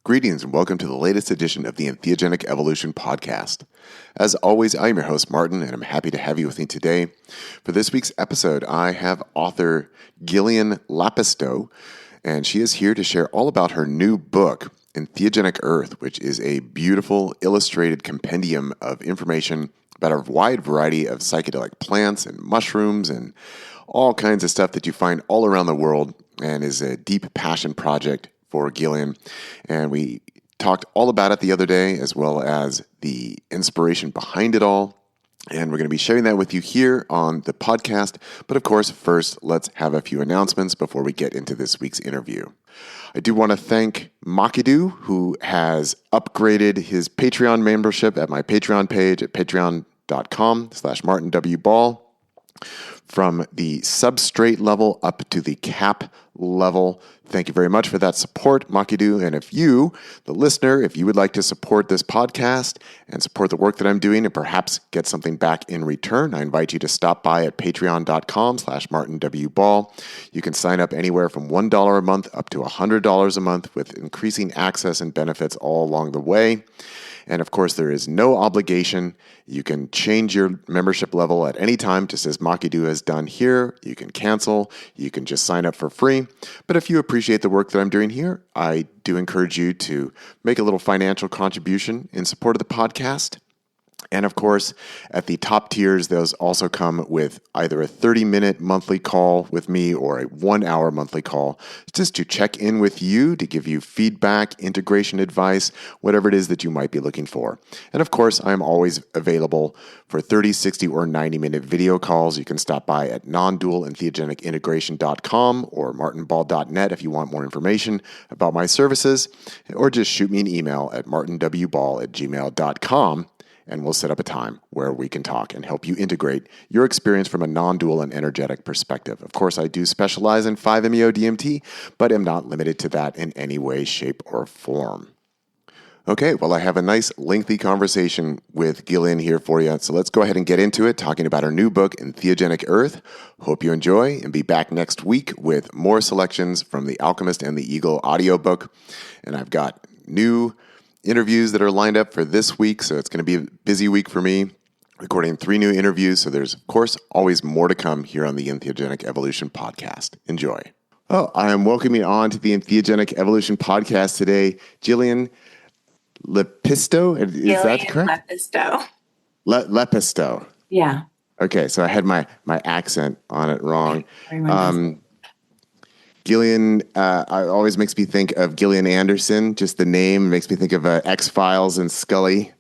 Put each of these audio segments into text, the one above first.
Greetings and welcome to the latest edition of the Entheogenic Evolution podcast. As always, I am your host, Martin, and I'm happy to have you with me today. For this week's episode, I have author Gillian Lepisto, and she is here to share all about her new book, Entheogenic Earth, which is a beautiful illustrated compendium of information about a wide variety of psychedelic plants and mushrooms and all kinds of stuff that you find all around the world, and is a deep passion project for Gillian. And we talked all about it the other day, as well as the inspiration behind it all. And we're going to be sharing that with you here on the podcast. But of course, first, let's have a few announcements before we get into this week's interview. I do want to thank Makidu, who has upgraded his Patreon membership at my Patreon page at patreon.com/MartinWBall. From the substrate level up to the cap level. Thank you very much for that support, Makidu. And if you, the listener, if you would like to support this podcast and support the work that I'm doing and perhaps get something back in return, I invite you to stop by at patreon.com/MartinWBall. You can sign up anywhere from $1 a month up to $100 a month with increasing access and benefits all along the way. And of course, there is no obligation. You can change your membership level at any time, just as Makidu has done here. You can cancel. You can just sign up for free. But if you appreciate the work that I'm doing here, I do encourage you to make a little financial contribution in support of the podcast. And of course, at the top tiers, those also come with either a 30-minute monthly call with me or a 1-hour monthly call just to check in with you, to give you feedback, integration advice, whatever it is that you might be looking for. And of course, I'm always available for 30, 60, or 90-minute video calls. You can stop by at non-dual-entheogenicintegration.com or martinball.net if you want more information about my services, or just shoot me an email at martinwball@gmail.com. And we'll set up a time where we can talk and help you integrate your experience from a non-dual and energetic perspective. Of course, I do specialize in 5-MeO-DMT, but am not limited to that in any way, shape, or form. Okay, well, I have a nice lengthy conversation with Gillian here for you. So let's go ahead and get into it, talking about her new book, Entheogenic Earth. Hope you enjoy, and be back next week with more selections from The Alchemist and the Eagle audiobook. And I've got new interviews that are lined up for this week, so it's going to be a busy week for me, recording 3 new interviews. So there's, of course, always more to come here on the Entheogenic Evolution podcast. Enjoy. Oh, I am welcoming on to the Entheogenic Evolution podcast today, Gillian Lepisto. Is that correct? Lepisto. Lepisto. Yeah. Okay, so I had my accent on it wrong. Gillian always makes me think of Gillian Anderson. Just the name makes me think of X-Files and Scully.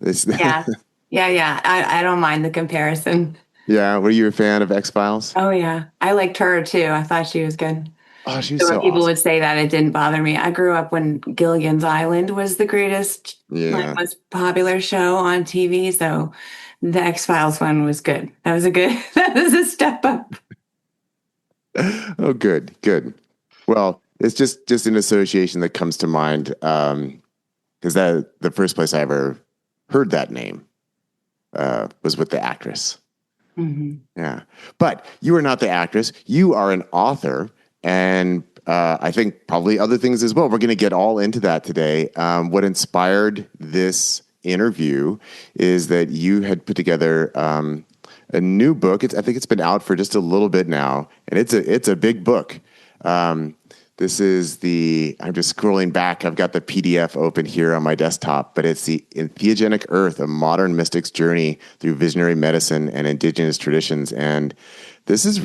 Yeah. I don't mind the comparison. Yeah, were you a fan of X-Files? Oh, yeah. I liked her, too. I thought she was good. Oh, she was so when people awesome. would say that, it didn't bother me. I grew up when Gilligan's Island was the greatest, most popular show on TV. So the X-Files one was good. That was a step up. Oh, good. Well, it's just an association that comes to mind, because the first place I ever heard that name was with the actress. Mm-hmm. Yeah, but you are not the actress. You are an author, and I think probably other things as well. We're going to get all into that today. What inspired this interview is that you had put together a new book. I think it's been out for just a little bit now, and it's a big book. This is I'm just scrolling back. I've got the PDF open here on my desktop, but it's the Entheogenic Earth, a modern mystic's journey through visionary medicine and indigenous traditions. And this is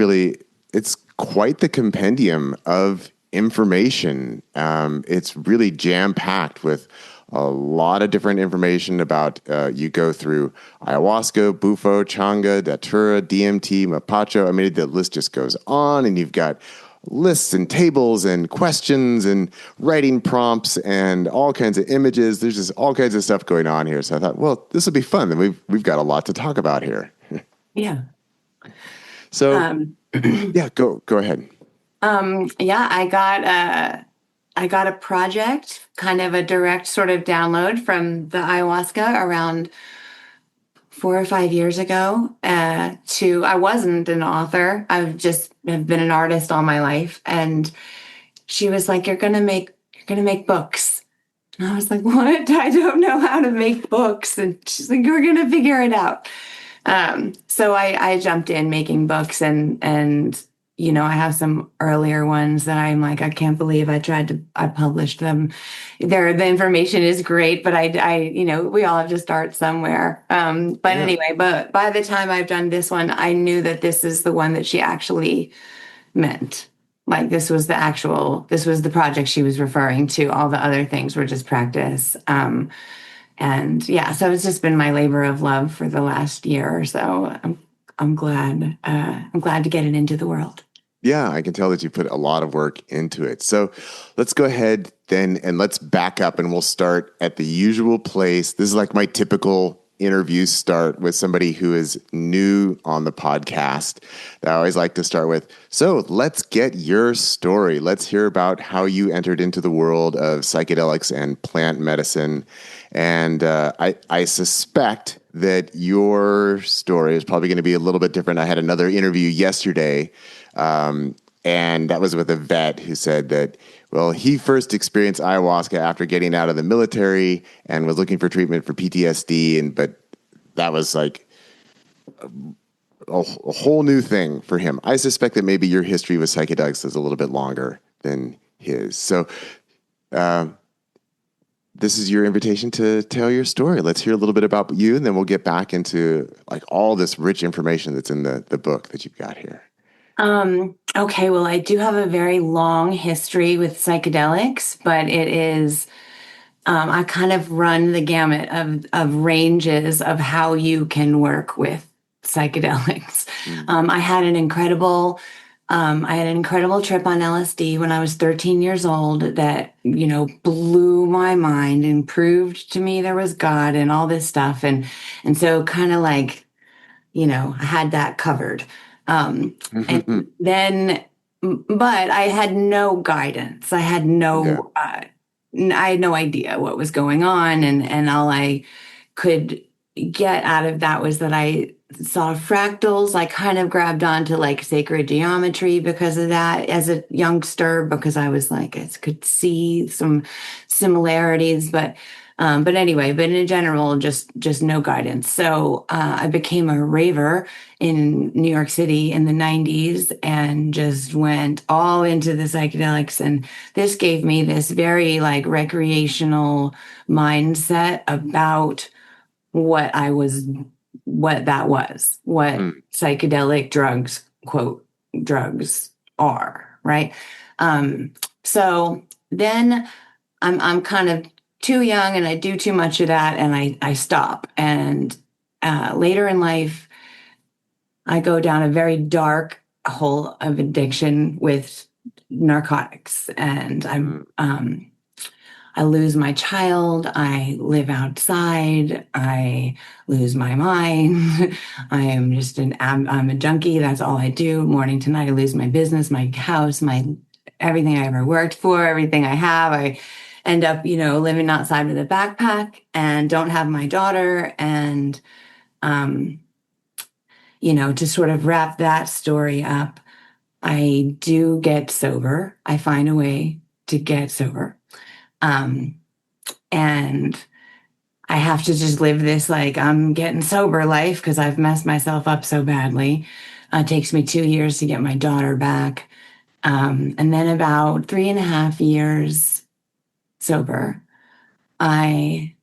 it's quite the compendium of information. It's really jam-packed with a lot of different information about, you go through ayahuasca, bufo, changa, datura, DMT, mapacho. I mean, the list just goes on, and you've got lists and tables and questions and writing prompts and all kinds of images. There's just all kinds of stuff going on here. So I thought, well, this will be fun. And we've got a lot to talk about here. Yeah. So, yeah, go ahead. I got a project, kind of a direct sort of download from the ayahuasca around 4 or 5 years ago. I wasn't an author. Have been an artist all my life. And she was like, you're going to make books. And I was like, what? I don't know how to make books. And she's like, we're going to figure it out. So I jumped in making books and I have some earlier ones that I'm like, I can't believe I published them. The information is great, but we all have to start somewhere. But Yeah. anyway, but by the time I've done this one, I knew that this is the one that she actually meant. Like this was the project she was referring to. All the other things were just practice. And yeah, so it's just been my labor of love for the last year or so. I'm glad to get it into the world. Yeah, I can tell that you put a lot of work into it. So let's go ahead then and let's back up and we'll start at the usual place. This is like my typical interview start with somebody who is new on the podcast that I always like to start with. So let's get your story. Let's hear about how you entered into the world of psychedelics and plant medicine. And I suspect that your story is probably going to be a little bit different. I had another interview yesterday, and that was with a vet who said that, well, he first experienced ayahuasca after getting out of the military and was looking for treatment for PTSD, but that was like a whole new thing for him. I suspect that maybe your history with psychedelics is a little bit longer than his. So this is your invitation to tell your story. Let's hear a little bit about you, and then we'll get back into like all this rich information that's in the book that you've got here. Okay, well, I do have a very long history with psychedelics, but it is, I kind of run the gamut of ranges of how you can work with psychedelics. Mm. I had an incredible trip on LSD when I was 13 years old that, blew my mind and proved to me there was God and all this stuff. And so kind of like, I had that covered. And then, but I had no guidance. Yeah. I had no idea what was going on. And all I could get out of that was that I saw fractals. I kind of grabbed onto like sacred geometry because of that as a youngster, because I was like, I could see some similarities, but anyway, but in general, just no guidance. So I became a raver in New York City in the 90s and just went all into the psychedelics. And this gave me this very like recreational mindset about what I was, what that was, what psychedelic drugs, quote, drugs are, right? So then I'm kind of too young and I do too much of that and I stop. And later in life, I go down a very dark hole of addiction with narcotics, and I lose my child. I live outside. I lose my mind. I am just I'm a junkie. That's all I do. Morning to night, I lose my business, my house, my everything I ever worked for, everything I have. I end up, living outside with a backpack and don't have my daughter. And, to sort of wrap that story up, I do get sober. I find a way to get sober. And I have to just live this like I'm getting sober life because I've messed myself up so badly. It takes me 2 years to get my daughter back. And then about 3.5 years sober, I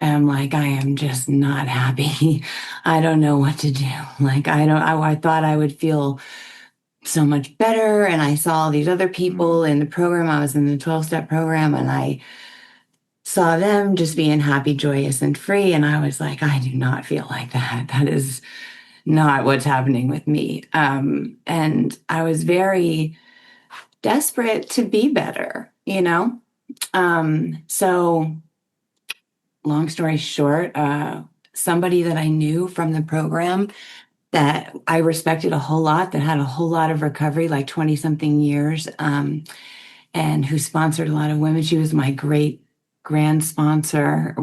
am like, I am just not happy. I don't know what to do. Like, I thought I would feel so much better. And I saw these other people in the program. I was in the 12-step program and I saw them just being happy, joyous, and free. And I was like, I do not feel like that. That is not what's happening with me. And I was very desperate to be better. So long story short, somebody that I knew from the program that I respected a whole lot, that had a whole lot of recovery, like 20 something years, and who sponsored a lot of women. She was my great grand sponsor.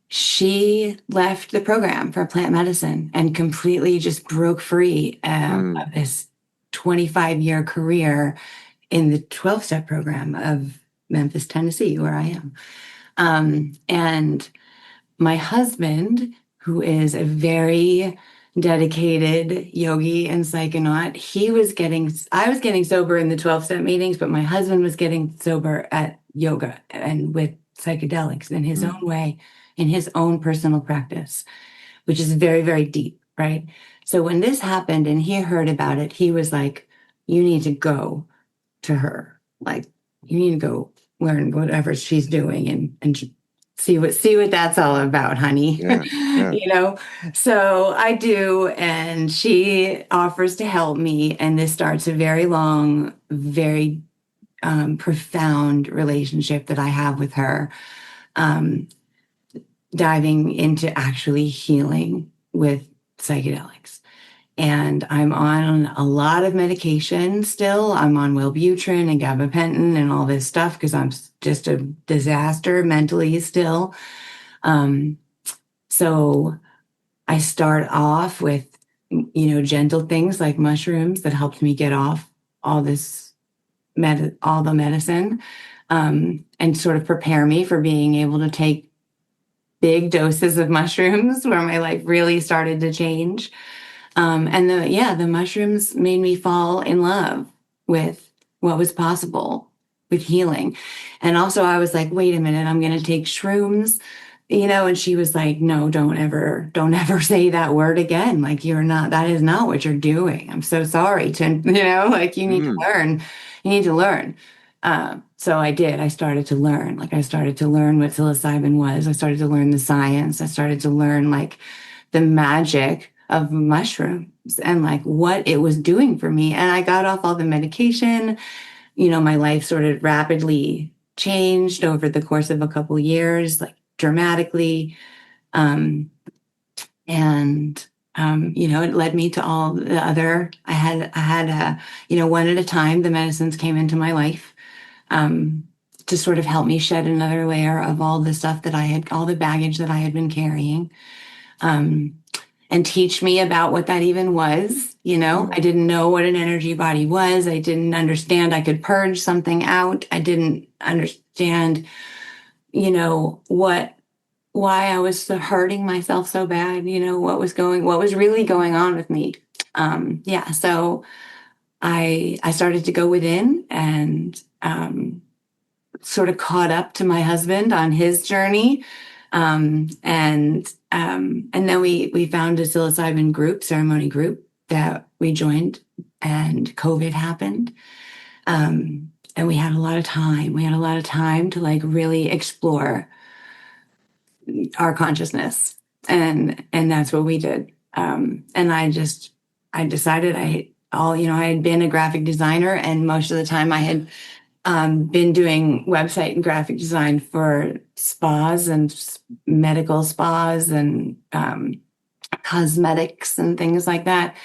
She left the program for plant medicine and completely just broke free of this 25-year career in the 12-step program of Memphis, Tennessee, where I am. And my husband, who is a very dedicated yogi and psychonaut, I was getting sober in the 12-step meetings, but my husband was getting sober at yoga and with psychedelics in his own way, in his own personal practice, which is very, very deep, right? So when this happened and he heard about it, he was like, you need to go to her. Like, you need to go learn whatever she's doing and see what that's all about, honey. Yeah. Yeah. So I do, and she offers to help me, and this starts a very long, very profound relationship that I have with her, diving into actually healing with psychedelics. And I'm on a lot of medication still. I'm on Wellbutrin and gabapentin and all this stuff because I'm just a disaster mentally still. So I start off with, gentle things like mushrooms that helped me get off all all the medicine, and sort of prepare me for being able to take big doses of mushrooms where my life really started to change. And the mushrooms made me fall in love with what was possible with healing. And also I was like, wait a minute, I'm going to take shrooms, and she was like, no, don't ever say that word again. Like, that is not what you're doing. I'm so sorry like you need to learn, you need to learn. So I did. I started to learn. Like, I started to learn what psilocybin was. I started to learn the science. I started to learn like the magic of mushrooms and like what it was doing for me. And I got off all the medication. My life sort of rapidly changed over the course of a couple of years, like dramatically. It led me to all the other, I had one at a time, the medicines came into my life, to sort of help me shed another layer of all the stuff all the baggage that I had been carrying. And teach me about what that even was. I didn't know what an energy body was. I didn't understand I could purge something out. I didn't understand, why I was hurting myself so bad, what was really going on with me. So I started to go within and, sort of caught up to my husband on his journey. And then we found a psilocybin group, ceremony group that we joined, and COVID happened. And we had a lot of time. We had a lot of time to like really explore our consciousness. And that's what we did. And I decided I had been a graphic designer, and most of the time I had been doing website and graphic design for spas and medical spas and cosmetics and things like that.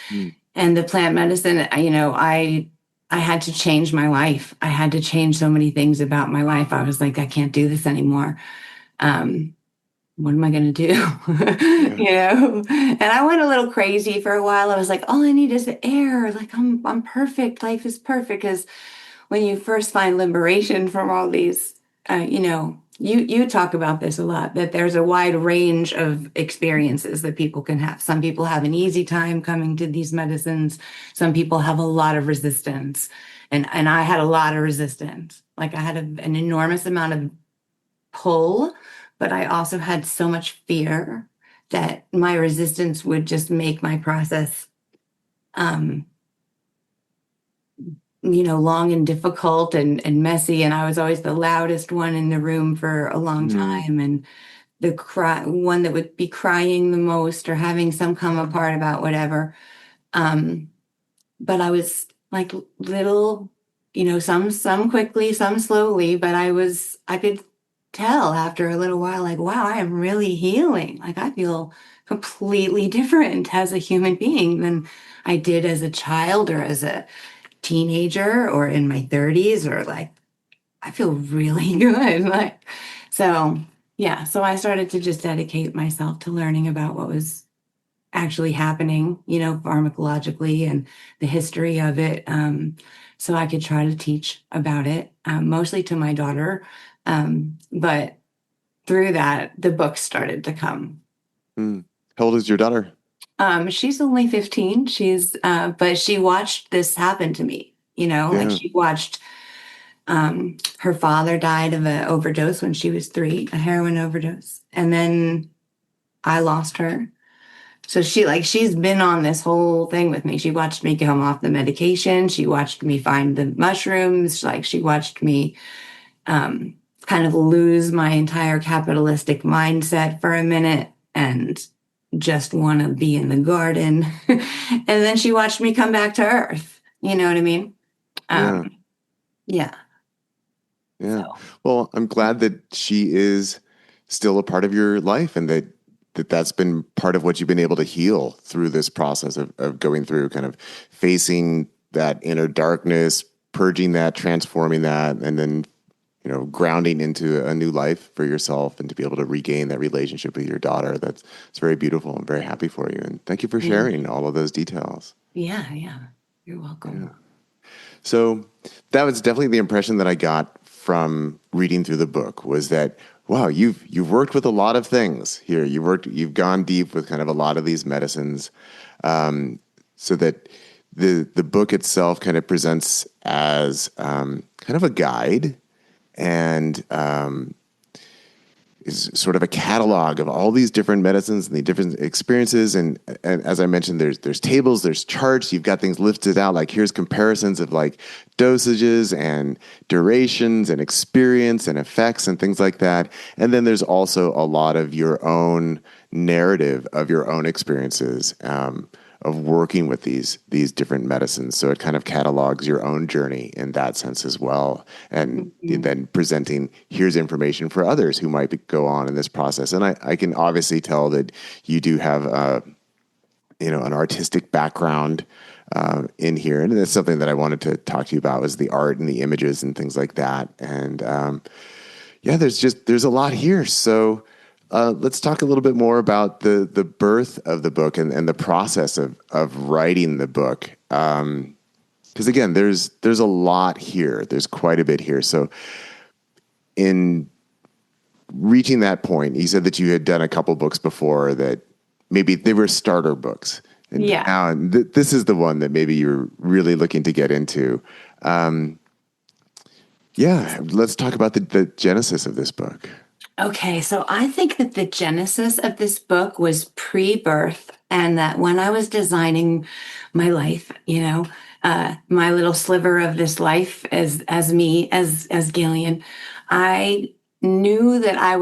And the plant medicine, I had to change my life. I had to change so many things about my life. I was like, I can't do this anymore. What am I going to do? And I went a little crazy for a while. I was like, all I need is the air. Like, I'm perfect. Life is perfect. Because when you first find liberation from all these, you talk about this a lot, that there's a wide range of experiences that people can have. Some people have an easy time coming to these medicines. Some people have a lot of resistance. And I had a lot of resistance. Like, I had an enormous amount of pull, but I also had so much fear that my resistance would just make my process, long and difficult and messy. And I was always the loudest one in the room for a long time. And the one that would be crying the most or having some come apart about whatever. But I was like little, some quickly, some slowly, but I could tell after a little while, like, wow, I am really healing. Like, I feel completely different as a human being than I did as a child or as a teenager or in my 30s, or like, I feel really good. Like, so I started to just dedicate myself to learning about what was actually happening, pharmacologically and the history of it. So I could try to teach about it, mostly to my daughter. But through that, the books started to come. Mm. How old is your daughter? She's only 15. But she watched this happen to me, like Yeah. she watched, her father died of an overdose when she was 3, a heroin overdose. And then I lost her. So she's been on this whole thing with me. She watched me come off the medication. She watched me find the mushrooms. Like she watched me, kind of lose my entire capitalistic mindset for a minute and just want to be in the garden. And then she watched me come back to Earth. You know what I mean? Yeah. Yeah. Yeah. So Well, I'm glad that she is still a part of your life and that's been part of what you've been able to heal through this process of going through kind of facing that inner darkness, purging that, transforming that, and then, grounding into a new life for yourself and to be able to regain that relationship with your daughter. It's very beautiful. I'm very happy for you. And thank you for thank sharing you. all of those details. Yeah, yeah. You're welcome. So that was definitely the impression that I got from reading through the book was that, wow, you've worked with a lot of things here. You've gone deep with kind of a lot of these medicines, so that the book itself kind of presents as kind of a guide and is sort of a catalog of all these different medicines and the different experiences. And as I mentioned, there's tables, there's charts. You've got things lifted out, like here's comparisons of like dosages and durations and experience and effects and things like that. And then there's also a lot of your own narrative of your own experiences, of working with these different medicines. So it kind of catalogs your own journey in that sense as well. And Mhm. then presenting, here's information for others who might go on in this process. And I can obviously tell that you do have, an artistic background in here. And that's something that I wanted to talk to you about was the art and the images and things like that. And yeah, there's a lot here. So let's talk a little bit more about the birth of the book and the process of writing the book. Because again, there's a lot here. There's quite a bit here. So in reaching that point, you said that you had done a couple books before that maybe they were starter books. And Yeah. now this is the one that maybe you're really looking to get into. Yeah, let's talk about the genesis of this book. Okay, so I think that the genesis of this book was pre-birth, and that when I was designing my life, my little sliver of this life as me, as Gillian, I knew that I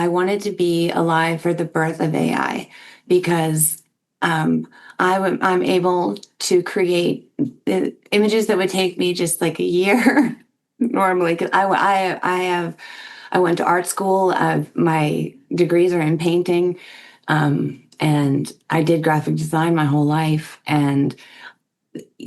wanted to be alive for the birth of AI because I'm able to create the images that would take me just like a year normally because I went to art school. My degrees are in painting, and I did graphic design my whole life. And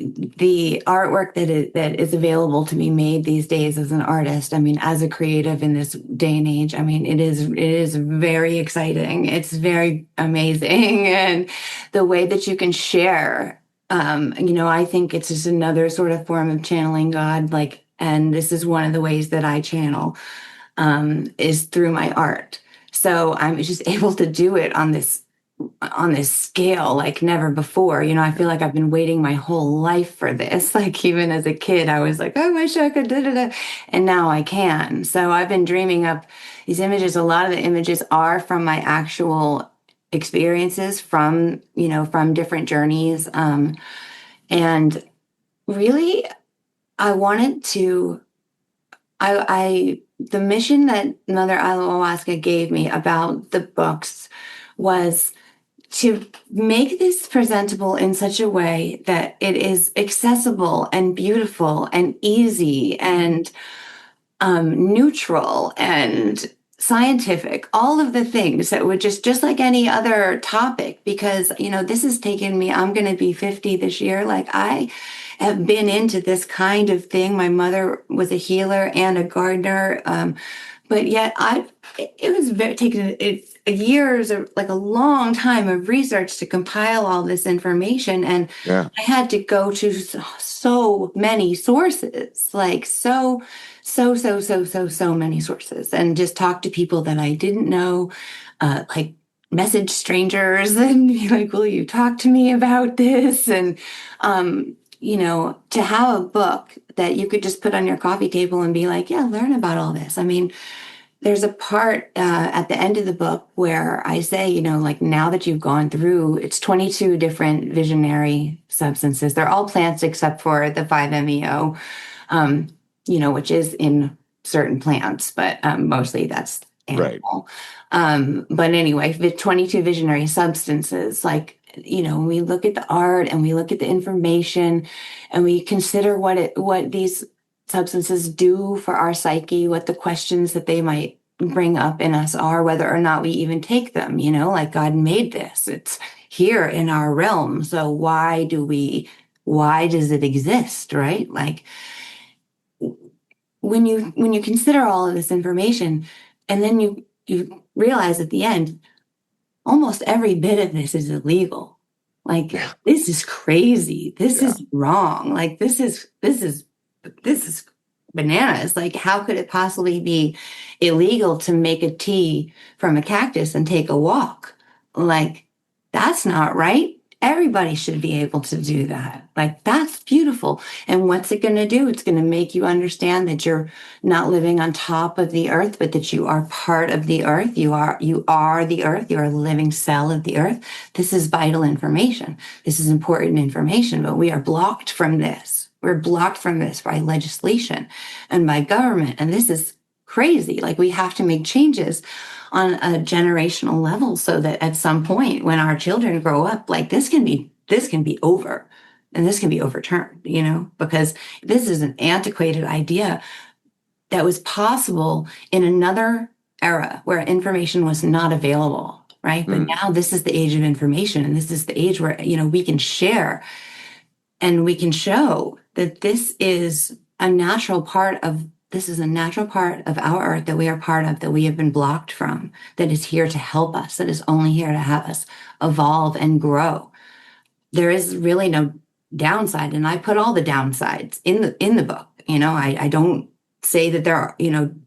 the artwork that is available to be made these days as an artist, I mean, as a creative in this day and age, I mean, it is very exciting. It's very amazing, and the way that you can share. I think it's just another sort of form of channeling God. Like, and this is one of the ways that I channel, is through my art. So I'm just able to do it on this scale like never before. I feel like I've been waiting my whole life for this. Like even as a kid, I was like, I wish I could da da da, and now I can. So I've been dreaming up these images. A lot of the images are from my actual experiences from different journeys. And really, I wanted to. The mission that Mother Ayahuasca gave me about the books was to make this presentable in such a way that it is accessible and beautiful and easy and neutral and scientific, all of the things that would just like any other topic, because this has taken me, I'm going to be 50 this year. Like I have been into this kind of thing. My mother was a healer and a gardener, but yet it was very taken it's years or like a long time of research to compile all this information, and Yeah. I had to go to so many sources, like so many sources, and just talk to people that I didn't know, like message strangers and be like, will you talk to me about this? And to have a book that you could just put on your coffee table and be like, yeah, learn about all this. I mean, there's a part at the end of the book where I say, like now that you've gone through, it's 22 different visionary substances. They're all plants except for the 5-MeO, which is in certain plants, but mostly that's Right. animal. But anyway, the 22 visionary substances, like, we look at the art and we look at the information and we consider what these substances do for our psyche, what the questions that they might bring up in us are, whether or not we even take them, like God made this. It's here in our realm. So why does it exist, right? Like when you consider all of this information and then you realize at the end, almost every bit of this is illegal. Like Yeah. this is crazy. This Yeah. is wrong. Like this is bananas. Like how could it possibly be illegal to make a tea from a cactus and take a walk? Like that's not right. Everybody should be able to do that. Like that's beautiful. And what's it going to do? It's going to make you understand that you're not living on top of the earth, but that you are part of the earth. You are the earth. You're a living cell of the earth. This is vital information. This is important information, but we are blocked from this. We're blocked from this by legislation and by government. And this is crazy. Like we have to make changes on a generational level so that at some point when our children grow up, like this can be over and this can be overturned, because this is an antiquated idea that was possible in another era where information was not available, right? But now this is the age of information, and this is the age where, we can share and we can show that this is a natural part of our earth that we are part of, that we have been blocked from, that is here to help us, that is only here to have us evolve and grow. There is really no downside. And I put all the downsides in the book. I don't say that there are,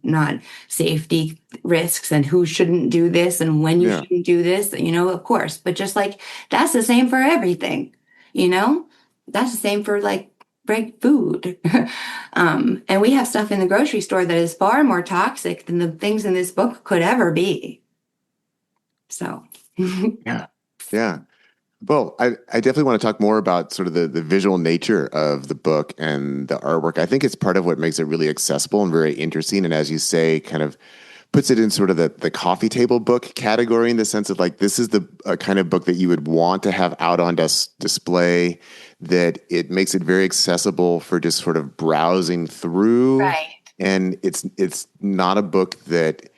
not safety risks and who shouldn't do this and when you shouldn't do this, of course. But just like that's the same for everything, that's the same for like break food. And we have stuff in the grocery store that is far more toxic than the things in this book could ever be. So, Yeah. Yeah. Well, I definitely want to talk more about sort of the visual nature of the book and the artwork. I think it's part of what makes it really accessible and very interesting. And as you say, kind of puts it in sort of the coffee table book category, in the sense of like, this is the kind of book that you would want to have out on display, that it makes it very accessible for just sort of browsing through. right. And it's not a book that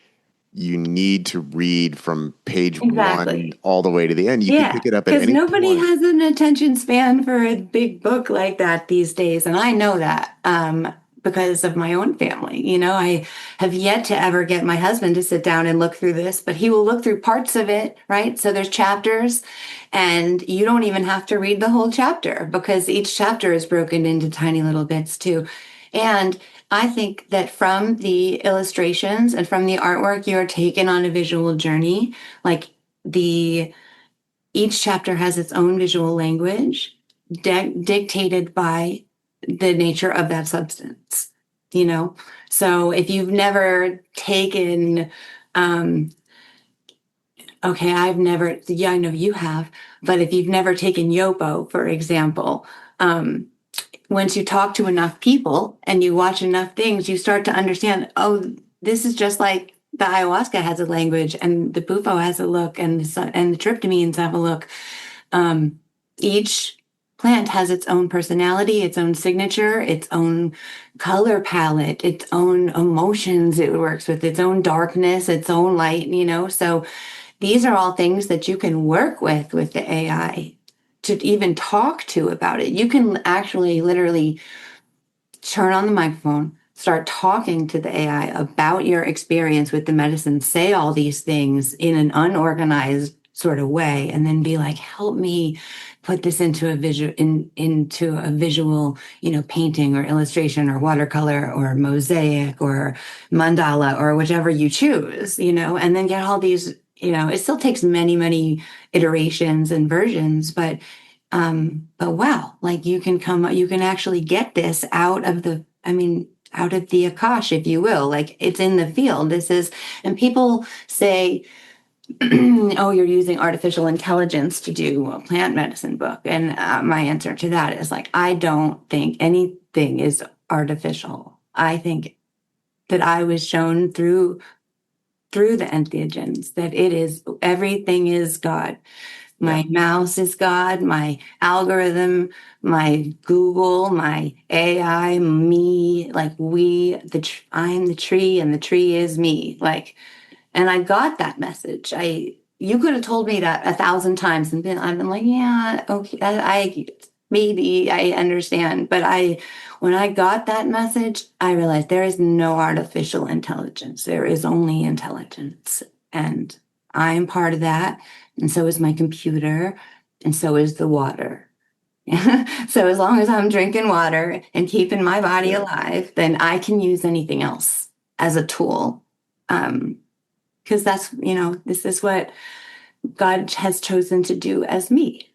you need to read from page Exactly. 1 all the way to the end. You can pick it up at Because any nobody point. has an attention span for a big book like that these days. And I know that because of my own family. I have yet to ever get my husband to sit down and look through this, but he will look through parts of it, right? So there's chapters, and you don't even have to read the whole chapter because each chapter is broken into tiny little bits too. And I think that from the illustrations and from the artwork, you're taken on a visual journey. Like each chapter has its own visual language dictated by the nature of that substance, So if you've never taken, okay, I know you have, but if you've never taken Yopo, for example, once you talk to enough people and you watch enough things, you start to understand, oh, this is just like the ayahuasca has a language and the bufo has a look and the tryptamines have a look. Each plant has its own personality, its own signature, its own color palette, its own emotions it works with, its own darkness, its own light, So these are all things that you can work with the AI to even talk to about it. You can actually literally turn on the microphone, start talking to the AI about your experience with the medicine, say all these things in an unorganized sort of way, and then be like, help me put this into a visual, painting or illustration or watercolor or mosaic or mandala or whichever you choose, and then get all these, it still takes many, many iterations and versions, but wow, like you can actually get this out of the Akash, if you will. Like it's in the field. And people say, oh, you're using artificial intelligence to do a plant medicine book. And my answer to that is like, I don't think anything is artificial. I think that I was shown through the entheogens that everything is God. My mouse is God, my algorithm, my Google, my AI, me, like I'm the tree and the tree is me. Like, and I got that message. You could have told me that 1,000 times and I've been like, yeah, okay, maybe I understand. But when I got that message, I realized there is no artificial intelligence. There is only intelligence. And I'm part of that. And so is my computer. And so is the water. So as long as I'm drinking water and keeping my body alive, then I can use anything else as a tool. Because this is what God has chosen to do as me.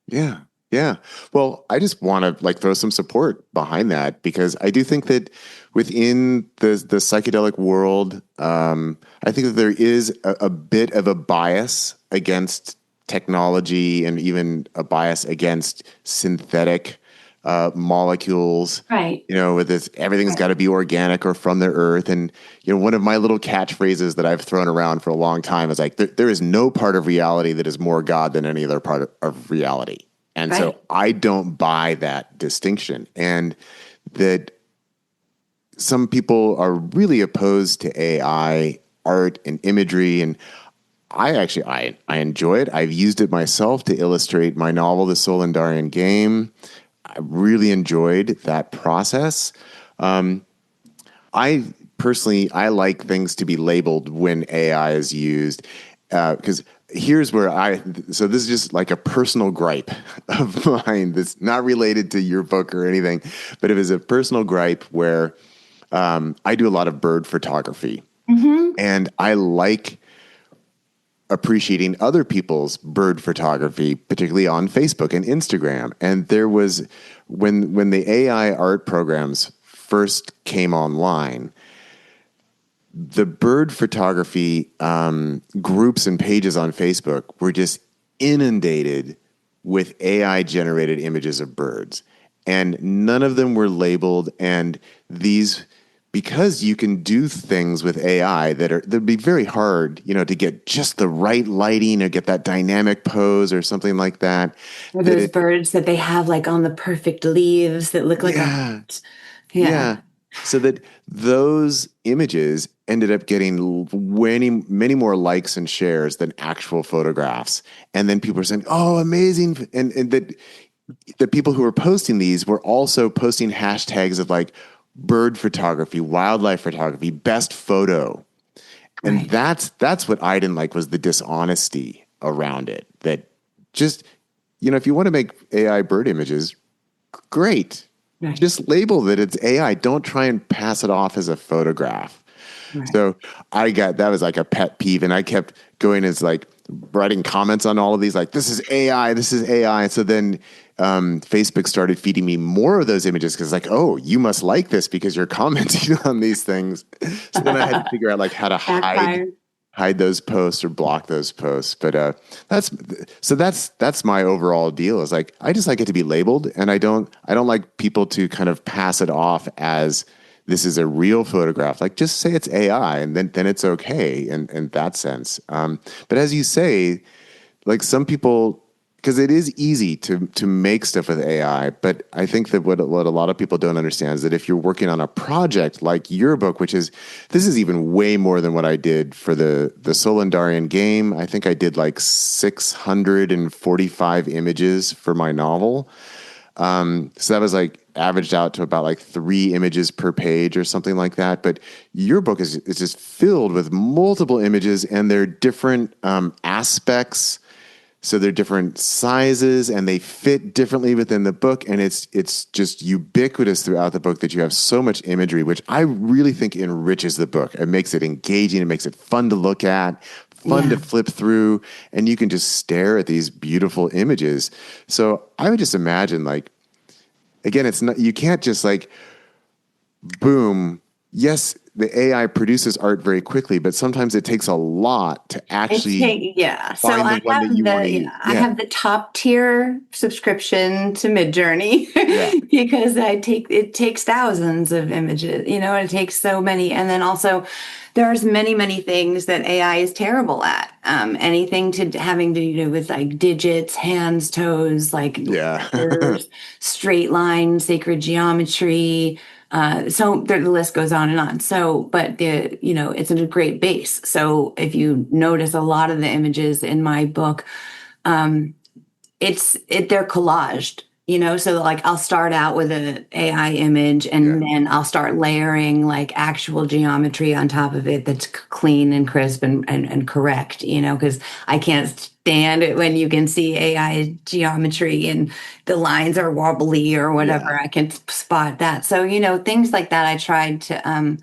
Yeah. Yeah. Well, I just want to like throw some support behind that because I do think that within the psychedelic world, I think that there is a bit of a bias against technology and even a bias against synthetic molecules. Right. With this, everything's got to be organic or from the earth. And, one of my little catchphrases that I've thrown around for a long time is like, there is no part of reality that is more God than any other part of reality. And so I don't buy that distinction. And that some people are really opposed to AI, art, and imagery. And I enjoy it. I've used it myself to illustrate my novel, The Solendarian Game. I really enjoyed that process. I like things to be labeled when AI is used because here's where so this is just like a personal gripe of mine that's not related to your book or anything, but it was a personal gripe where I do a lot of bird photography and I like appreciating other people's bird photography, particularly on Facebook and Instagram. And there was, when the AI art programs first came online, the bird photography groups and pages on Facebook were just inundated with AI generated images of birds. And none of them were labeled. And because you can do things with AI that'd be very hard, to get just the right lighting or get that dynamic pose or something like that. Or those birds that they have like on the perfect leaves that look like yeah. So that those images ended up getting many more likes and shares than actual photographs. And then people were saying, oh, amazing. And that the people who were posting these were also posting hashtags of like bird photography, wildlife photography, best photo. And that's what I didn't like was the dishonesty around it. That just, if you want to make AI bird images, great. Right. Just label that it's AI. Don't try and pass it off as a photograph. Right. So that was like a pet peeve. And I kept going as like writing comments on all of these, like, this is AI, this is AI. And so then Facebook started feeding me more of those images because like, oh, you must like this because you're commenting on these things. So then I had to figure out like how to hide those posts or block those posts. But that's my overall deal is like, I just like it to be labeled and I don't like people to kind of pass it off as this is a real photograph. Like just say it's AI and then it's okay in that sense. But as you say, like some people, because it is easy to make stuff with AI, but I think that what a lot of people don't understand is that if you're working on a project like your book, this is even way more than what I did for the Solendarian Game. I think I did like 645 images for my novel. So that was like averaged out to about like 3 images per page or something like that. But your book is just filled with multiple images, and they're different aspects. So they're different sizes, and they fit differently within the book. And it's just ubiquitous throughout the book that you have so much imagery, which I really think enriches the book. It makes it engaging. It makes it fun to look at, fun to Yeah. flip through, and you can just stare at these beautiful images. So I would just imagine, like, again, it's not, you can't just like, boom. Yes, the AI produces art very quickly, but sometimes it takes a lot to actually Yeah. So find the one that you want to use. I Yeah. have the top tier subscription to Midjourney Yeah. because it takes thousands of images, it takes so many. And then also there's many, many things that AI is terrible at. Anything to having to do with like digits, hands, toes, like Yeah. letters, straight lines, sacred geometry. So the list goes on and on. So, but it's a great base. So if you notice a lot of the images in my book, they're collaged, so like I'll start out with an AI image Yeah. and then I'll start layering like actual geometry on top of it that's clean and crisp and correct, because I can't stand it when you can see AI geometry and the lines are wobbly or Yeah. whatever. I can spot that. So, things like that. I tried to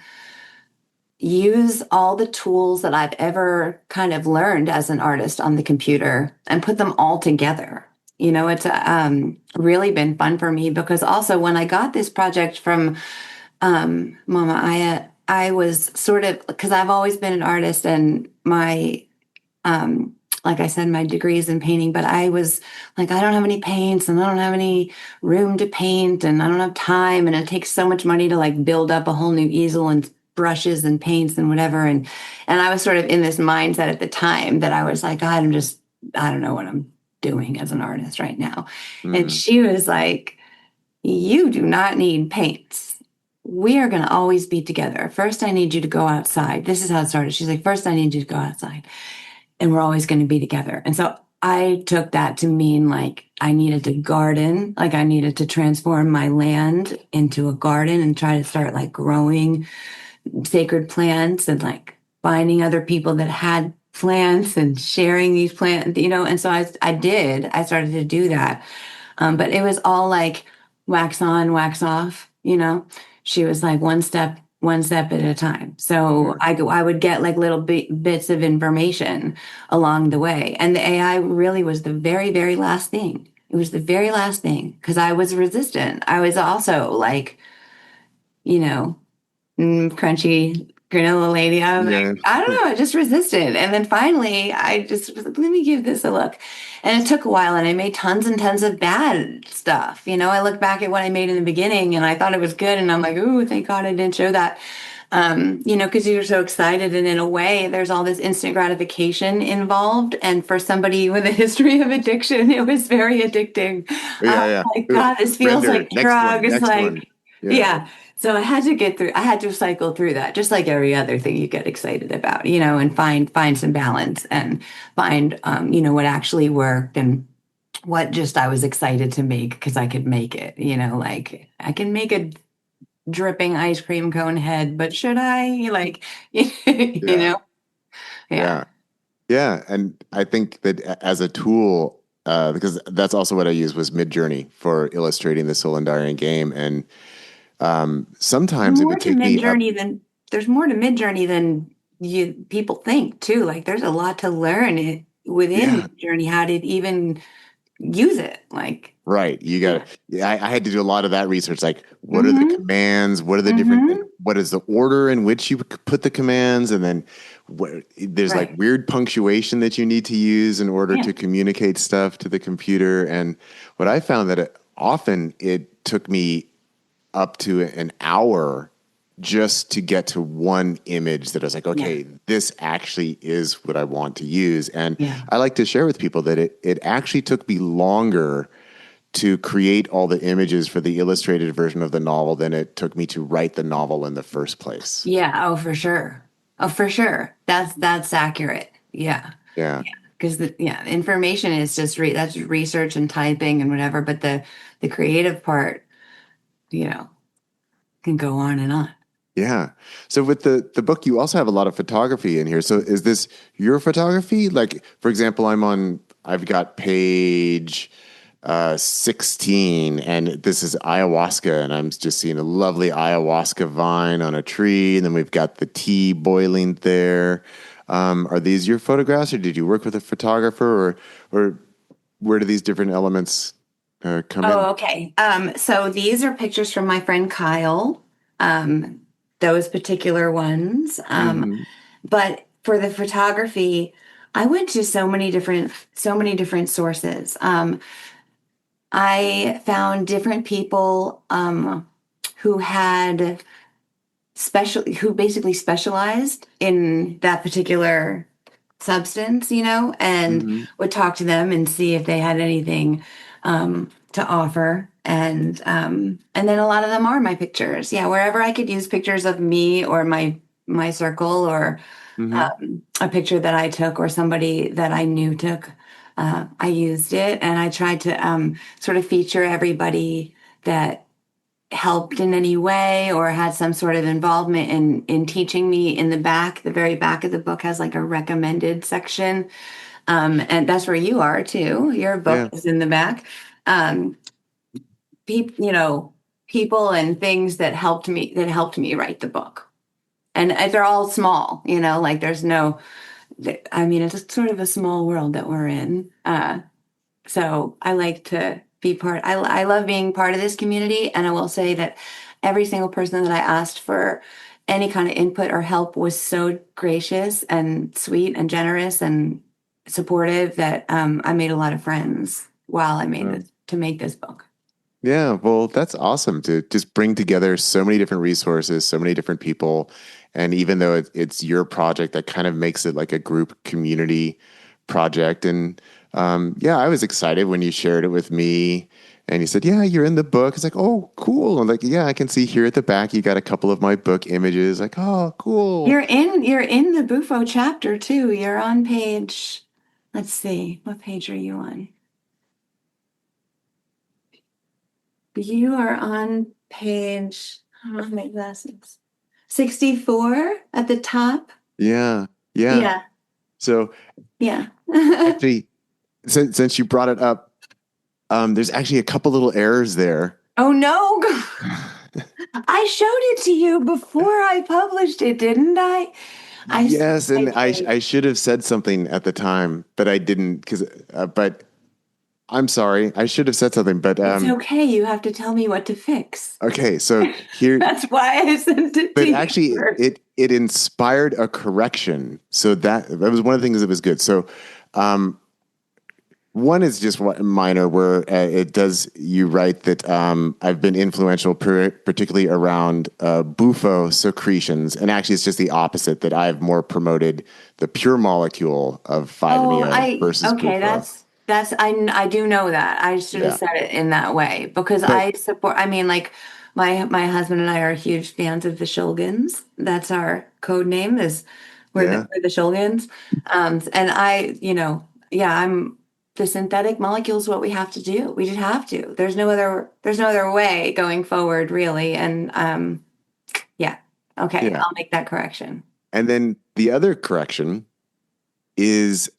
use all the tools that I've ever kind of learned as an artist on the computer and put them all together. It's really been fun for me because also when I got this project from Mama Aya, I was sort of, because I've always been an artist and like I said, my degree is in painting, but I was like, I don't have any paints and I don't have any room to paint and I don't have time. And it takes so much money to like build up a whole new easel and brushes and paints and whatever. And I was sort of in this mindset at the time that I was like, God, I don't know what I'm doing as an artist right now. And Mm. she was like, you do not need paints. We are going to always be together. First, I need you to go outside. This is how it started. She's like, first, I need you to go outside and we're always going to be together. And so I took that to mean like I needed to garden, like I needed to transform my land into a garden and try to start like growing sacred plants and like finding other people that had plants and sharing these plants, and so I started to do that. But it was all like wax on, wax off, she was like one step at a time. So Yeah. I would get like little bits of information along the way. And the AI really was the very, very last thing. It was the very last thing because I was resistant. I was also like, you know, crunchy granola lady. I was like, Yeah. I don't know, I just resisted. And then finally, I just was like, let me give this a look. And it took a while, and I made tons and tons of bad stuff. I look back at what I made in the beginning, and I thought it was good, and I'm like, ooh, thank God I didn't show that. Because you're so excited, and in a way, there's all this instant gratification involved. And for somebody with a history of addiction, it was very addicting. Yeah. Yeah. Like, Ooh, God, this feels render. like Next one. drugs. Next one. Like, Yeah. yeah. So I had to cycle through that, just like every other thing you get excited about, and find some balance and find, what actually worked and what just I was excited to make because I could make it, like I can make a dripping ice cream cone head, but should I? Like, Yeah. Yeah. Yeah. Yeah. And I think that as a tool, because that's also what I use was Midjourney for illustrating the Solendarian game. And sometimes it More would to take me up. Midjourney than there's more to Midjourney than you people think too. Like there's a lot to learn within Yeah. Midjourney how to even use it. Like, Right. You got yeah. to, yeah, I had to do a lot of that research. Like, what are the Mm-hmm. commands? What are the different, and Mm-hmm. what is the order in which you put the commands? And then there's like Right. weird punctuation that you need to use in order Yeah. to communicate stuff to the computer. And what I found that often it took me up to an hour just to get to one image that I was like, Yeah. okay, this actually is what I want to use. And Yeah. I like to share with people that it actually took me longer to create all the images for the illustrated version of the novel than it took me to write the novel in the first place. Yeah. Oh, for sure. Oh, for sure. That's accurate. Yeah. Yeah. because information is just that's research and typing and whatever, but the creative part, you know, can go on and on. Yeah. So with the book, you also have a lot of photography in here. So is this your photography? Like, for example, I've got page 16, and this is ayahuasca, and I'm just seeing a lovely ayahuasca vine on a tree, and then we've got the tea boiling there. Are these your photographs, or did you work with a photographer, or where do these different elements come in? Oh, okay. So these are pictures from my friend Kyle. Those particular ones. Hmm. But for the photography, I went to so many different sources. I found different people who had who basically specialized in that particular substance, and Hmm. would talk to them and see if they had anything to offer. And then a lot of them are my pictures. Yeah, wherever I could use pictures of me or my circle, or Hmm. a picture that I took or somebody that I knew took, I used it, and I tried to sort of feature everybody that helped in any way or had some sort of involvement in teaching me. In the very back of the book has like a recommended section, and that's where you are too. Your book Yeah. is in the back. um People and things that helped me write the book, and they're all small, like there's no, I mean, it's sort of a small world that we're in. So I like to be I love being part of this community. And I will say that every single person that I asked for any kind of input or help was so gracious and sweet and generous and supportive that I made a lot of friends while to make this book. Yeah, well, that's awesome to just bring together so many different resources, so many different people. And even though it's your project, that kind of makes it like a group community project. And yeah, I was excited when you shared it with me and you said, yeah, you're in the book. It's like, oh, cool. I'm like, yeah, I can see here at the back, you got a couple of my book images. Like, oh, cool. You're in the Bufo chapter too. You're on page, let's see, what page are you on? You are on page, I don't have my glasses. 64 at the top. Yeah, yeah. Yeah, So yeah. actually, since you brought it up, there's actually a couple little errors there. Oh no. I showed it to you before I published it, didn't I? Yes, I and did. I should have said something at the time, but I didn't because but I'm sorry. I should have said something, but It's okay. You have to tell me what to fix. okay, so here That's why I sent it to but you actually first. it inspired a correction. So that was one of the things that was good. So um one is just what minor where it does you write that I've been influential particularly around bufo secretions, and actually it's just the opposite, that I've more promoted the pure molecule of Oh, 5-MeO versus okay, bufo. I do know that. I should have Yeah. said it in that way because But I mean, like my husband and I are huge fans of the Shulgins. That's our code name, is yeah. we're the Shulgins. And yeah, the synthetic molecule is what we have to do. We just have to. There's no other way going forward, really. And yeah. Okay, Yeah. I'll make that correction. And then the other correction is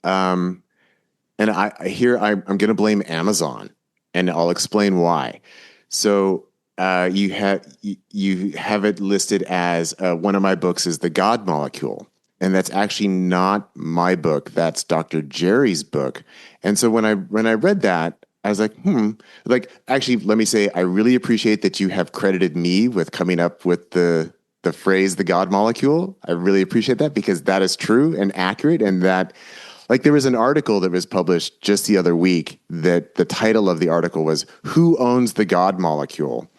and I'm going to blame Amazon, and I'll explain why. So you have it listed as one of my books is The God Molecule, and that's actually not my book. That's Dr. Jerry's book. And so when I read that, I was like, like actually, let me say, I really appreciate that you have credited me with coming up with the phrase "the God Molecule." I really appreciate that because that is true and accurate, and that like there was an article that was published just the other week that the title of the article was "Who Owns the God Molecule?"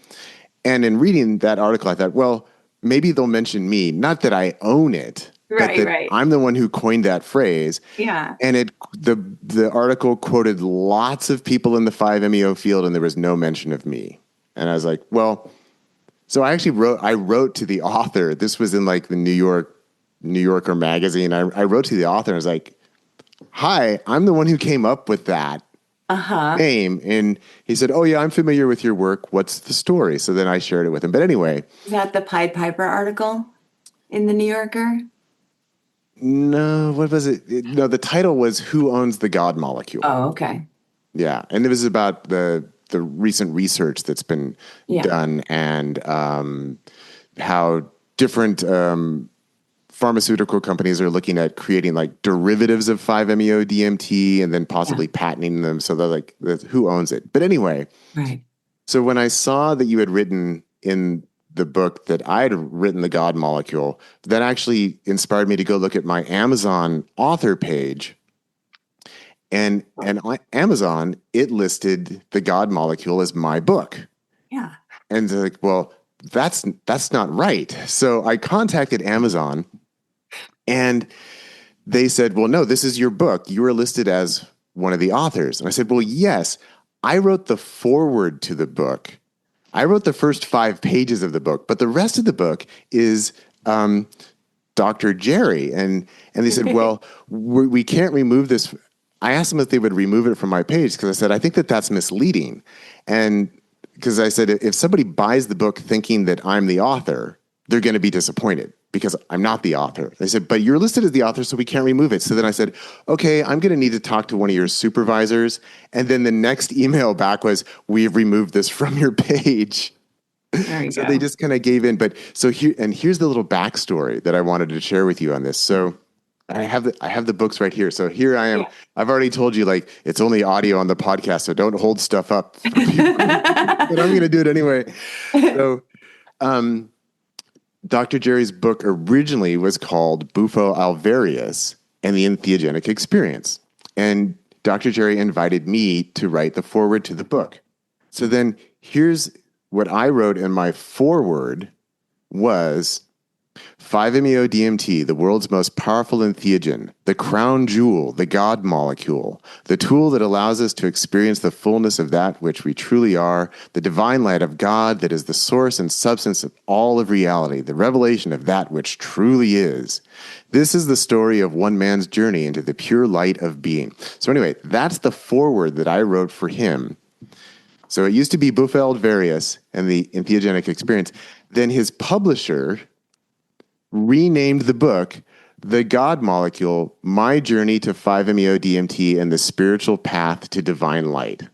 And in reading that article, I thought, well, maybe they'll mention me. Not that I own it, but Right, that right. I'm the one who coined that phrase. Yeah. And the article quoted lots of people in the 5-MeO field, and there was no mention of me. And I was like, well, so I wrote to the author. This was in like the New Yorker magazine. I wrote to the author and I was like, hi, I'm the one who came up with that Uh-huh. name. And he said, oh, yeah, I'm familiar with your work. What's the story? So then I shared it with him. But anyway, Is that the Pied Piper article in the New Yorker? no, what was it? No, the title was Who Owns the God Molecule? Oh, okay. Yeah. And it was about the recent research that's been Yeah. done and how different pharmaceutical companies are looking at creating like derivatives of 5-MeO DMT and then Yeah. possibly patenting them. So they're like, who owns it? But anyway, Right. so when I saw that you had written in the book that I had written the God Molecule, that actually inspired me to go look at my Amazon author page. And on Amazon, it listed the God Molecule as my book. Yeah. And they're like, well, that's not right. So I contacted Amazon and they said, well, no, this is your book. You were listed as one of the authors. And I said, well, yes, I wrote the foreword to the book. I wrote the first 5 pages of the book, but the rest of the book is Dr. Jerry. And they said, well, we can't remove this. I asked them if they would remove it from my page because I said, I think that that's misleading. And because I said, if somebody buys the book thinking that I'm the author, they're going to be disappointed because I'm not the author. They said, but you're listed as the author, so we can't remove it. So then I said, okay, I'm going to need to talk to one of your supervisors. And then the next email back was, we've removed this from your page. There you So they go. just kind of gave in. But so here, and here's the little backstory that I wanted to share with you on this. So I have the books right here. So here I am. Yeah. I've already told you like it's only audio on the podcast, so don't hold stuff up for people. But I'm going to do it anyway. So Dr. Jerry's book originally was called Bufo Alvarius and the Entheogenic Experience. And Dr. Jerry invited me to write the foreword to the book. So then here's what I wrote in my foreword was 5-MeO DMT, the world's most powerful entheogen, the crown jewel, the God molecule, the tool that allows us to experience the fullness of that which we truly are, the divine light of God that is the source and substance of all of reality, the revelation of that which truly is. This is the story of one man's journey into the pure light of being. So anyway, that's the foreword that I wrote for him. So it used to be Bufeld Various and the Entheogenic Experience. Then his publisher renamed the book The God Molecule, My Journey to 5-MeO DMT and the Spiritual Path to Divine Light.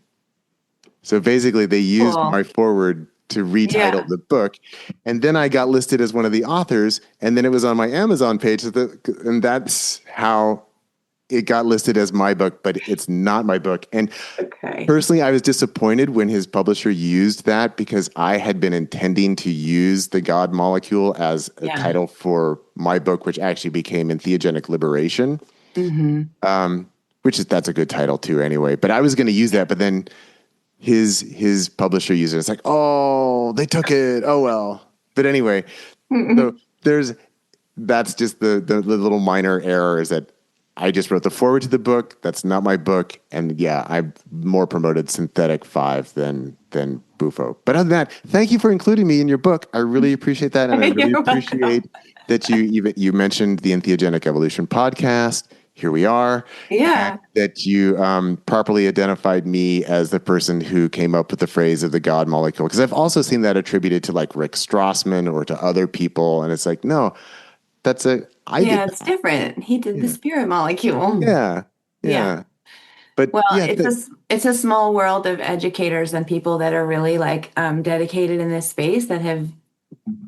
So basically they used Cool. my foreword to retitle Yeah. the book. And then I got listed as one of the authors, and then it was on my Amazon page. And that's how it got listed as my book, but it's not my book. And Okay. personally, I was disappointed when his publisher used that because I had been intending to use the God molecule as a Yeah. title for my book, which actually became Entheogenic Liberation, Mm-hmm. that's a good title too anyway. But I was going to use that, but then his publisher used it. It's like, oh, they took it. Oh well. But anyway, so that's just the little minor error is that I just wrote the foreword to the book. That's not my book. And yeah, I more promoted Synthetic 5 than Bufo. But other than that, thank you for including me in your book. I really appreciate that. And I really You're welcome. appreciate that you mentioned the Entheogenic Evolution podcast. Here we are. And Yeah. that you properly identified me as the person who came up with the phrase of the God molecule. Because I've also seen that attributed to like Rick Strassman or to other people. And it's like, no, I did Yeah, it's that. different. He did the Yeah. spirit molecule. Yeah. Yeah. Yeah. But Well, yeah, it's a small world of educators and people that are really like dedicated in this space that have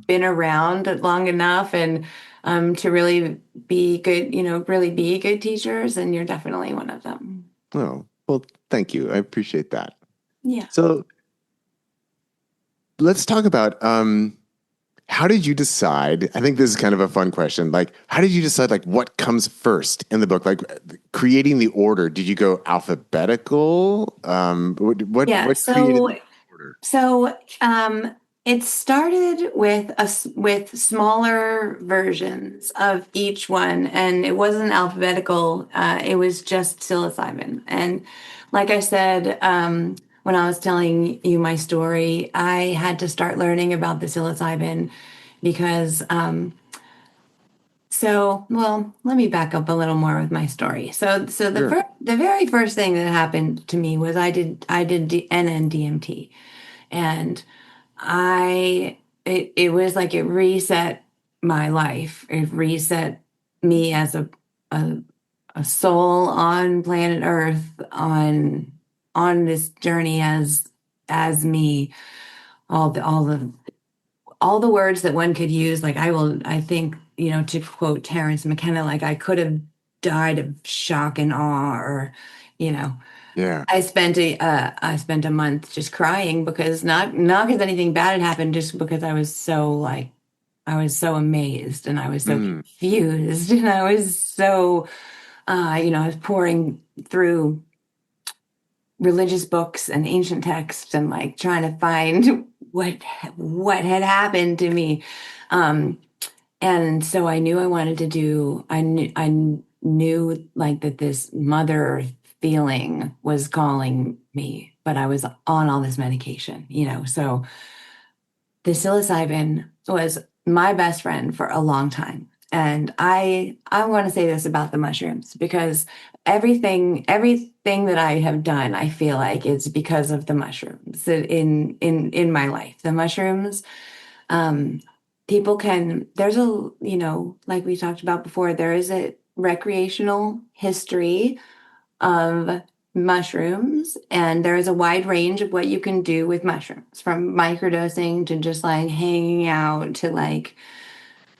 been around long enough and to really be good, really be good teachers, and you're definitely one of them. oh, well, thank you. I appreciate that. Yeah. So let's talk about how did you decide? I think this is kind of a fun question. Like, how did you decide like what comes first in the book? Like creating the order. Did you go alphabetical? Yeah. What created the order? So it started with with smaller versions of each one, and it wasn't alphabetical. It was just psilocybin. And like I said, when I was telling you my story, I had to start learning about the psilocybin because So, well, let me back up a little more with my story. So Sure. the very first thing that happened to me was I did NNDMT, and it was like it reset my life. It reset me as a, a soul on planet Earth on this journey as me. All the words that one could use, like I think, to quote Terrence McKenna, like I could have died of shock and awe, or, you know, Yeah. I spent a month just crying because not because anything bad had happened, just because I was so amazed and I was so Mm. confused and I was so I was pouring through religious books and ancient texts and like trying to find what had happened to me. Um, and so I knew I wanted to do, I knew like that this mother feeling was calling me, but I was on all this medication, so the psilocybin was my best friend for a long time. And I want to say this about the mushrooms because everything that I have done, I feel like it's because of the mushrooms in my life. The mushrooms, um, people can, there's like we talked about before, there is a recreational history of mushrooms, and there is a wide range of what you can do with mushrooms, from microdosing to just like hanging out to like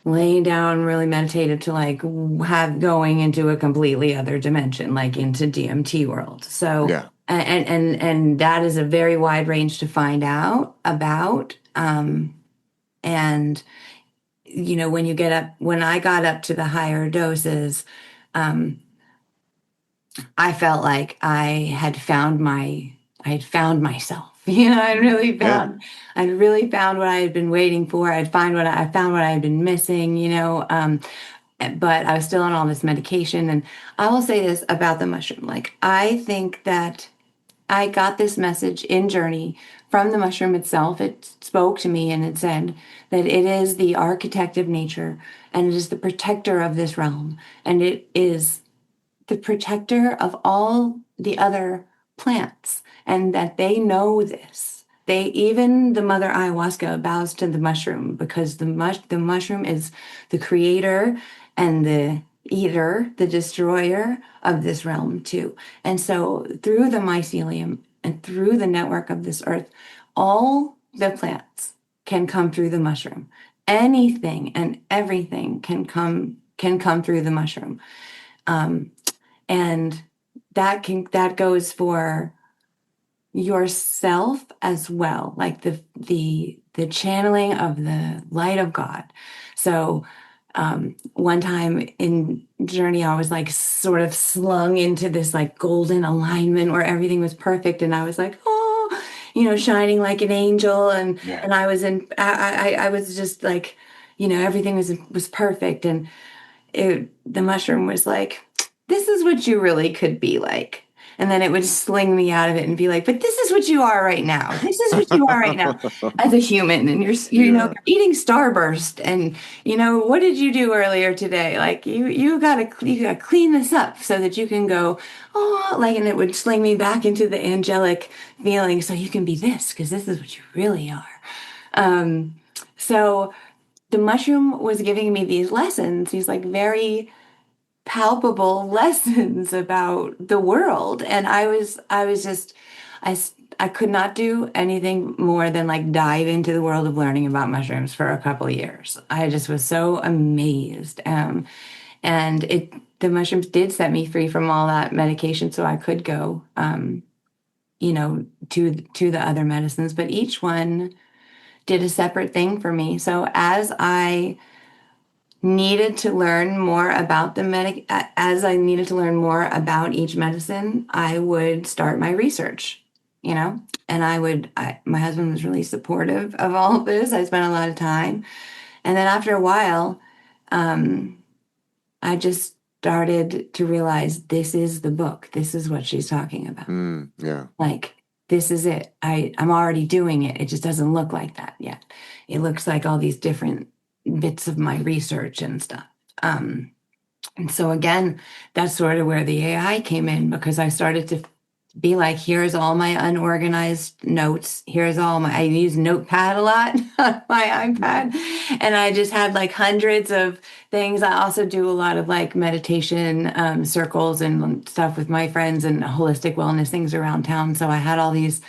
laying down really meditative to like have going into a completely other dimension, like into DMT world. So Yeah. and that is a very wide range to find out about. And when I got up to the higher doses, um, I felt like I had found myself. Yeah. I really found what I had been waiting for. I found what I had been missing, but I was still on all this medication. And I will say this about the mushroom. Like, I think that I got this message in Journey from the mushroom itself. It spoke to me and it said that it is the architect of nature and it is the protector of this realm. And it is the protector of all the other plants, and that they know this. Even the mother ayahuasca bows to the mushroom because the mushroom is the creator and the eater, the destroyer of this realm too. And so through the mycelium and through the network of this earth, all the plants can come through the mushroom. Anything and everything can come through the mushroom. Um, and that goes for yourself as well, like the channeling of the light of God. So one time in Journey, I was like sort of slung into this like golden alignment where everything was perfect, and I was like, oh, shining like an angel, and Yeah. and I was just like, everything was perfect, and the mushroom was like, this is what you really could be like. And then it would sling me out of it and be like, but this is what you are right now. This is what you are right now as a human. And you're Yeah. eating Starburst. And, what did you do earlier today? Like you gotta clean this up so that you can go, oh, like, and it would sling me back into the angelic feeling. So you can be this, because this is what you really are. Um, so the mushroom was giving me these lessons, these like very palpable lessons about the world. And I was just, I could not do anything more than like dive into the world of learning about mushrooms for a couple of years. I just was so amazed. And the mushrooms did set me free from all that medication so I could go, to the other medicines, but each one did a separate thing for me. So as I needed to learn more about as I needed to learn more about each medicine, I would start my research, and my husband was really supportive of all of this. I spent a lot of time. And then after a while, um, I just started to realize this is the book. This is what she's talking about. Yeah. Like, this is it. I'm already doing it. It just doesn't look like that yet. It looks like all these different bits of my research and stuff. And so again, that's sort of where the AI came in, because I started to be like, here's all my unorganized notes. Here's all my, I use Notepad a lot on my iPad. And I just had like hundreds of things. I also do a lot of like meditation circles and stuff with my friends and holistic wellness things around town. So I had all these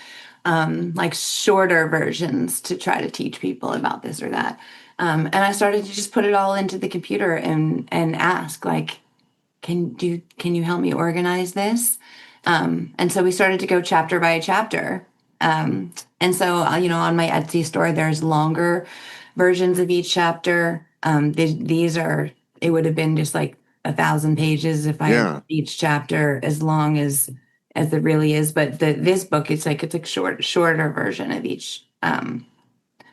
like shorter versions to try to teach people about this or that. And I started to just put it all into the computer and ask like, can you help me organize this? And so we started to go chapter by chapter. And so, on my Etsy store, there's longer versions of each chapter. These are, it would have been just like 1,000 pages if I had Yeah. each chapter as long as it really is. But this book, it's a shorter version of each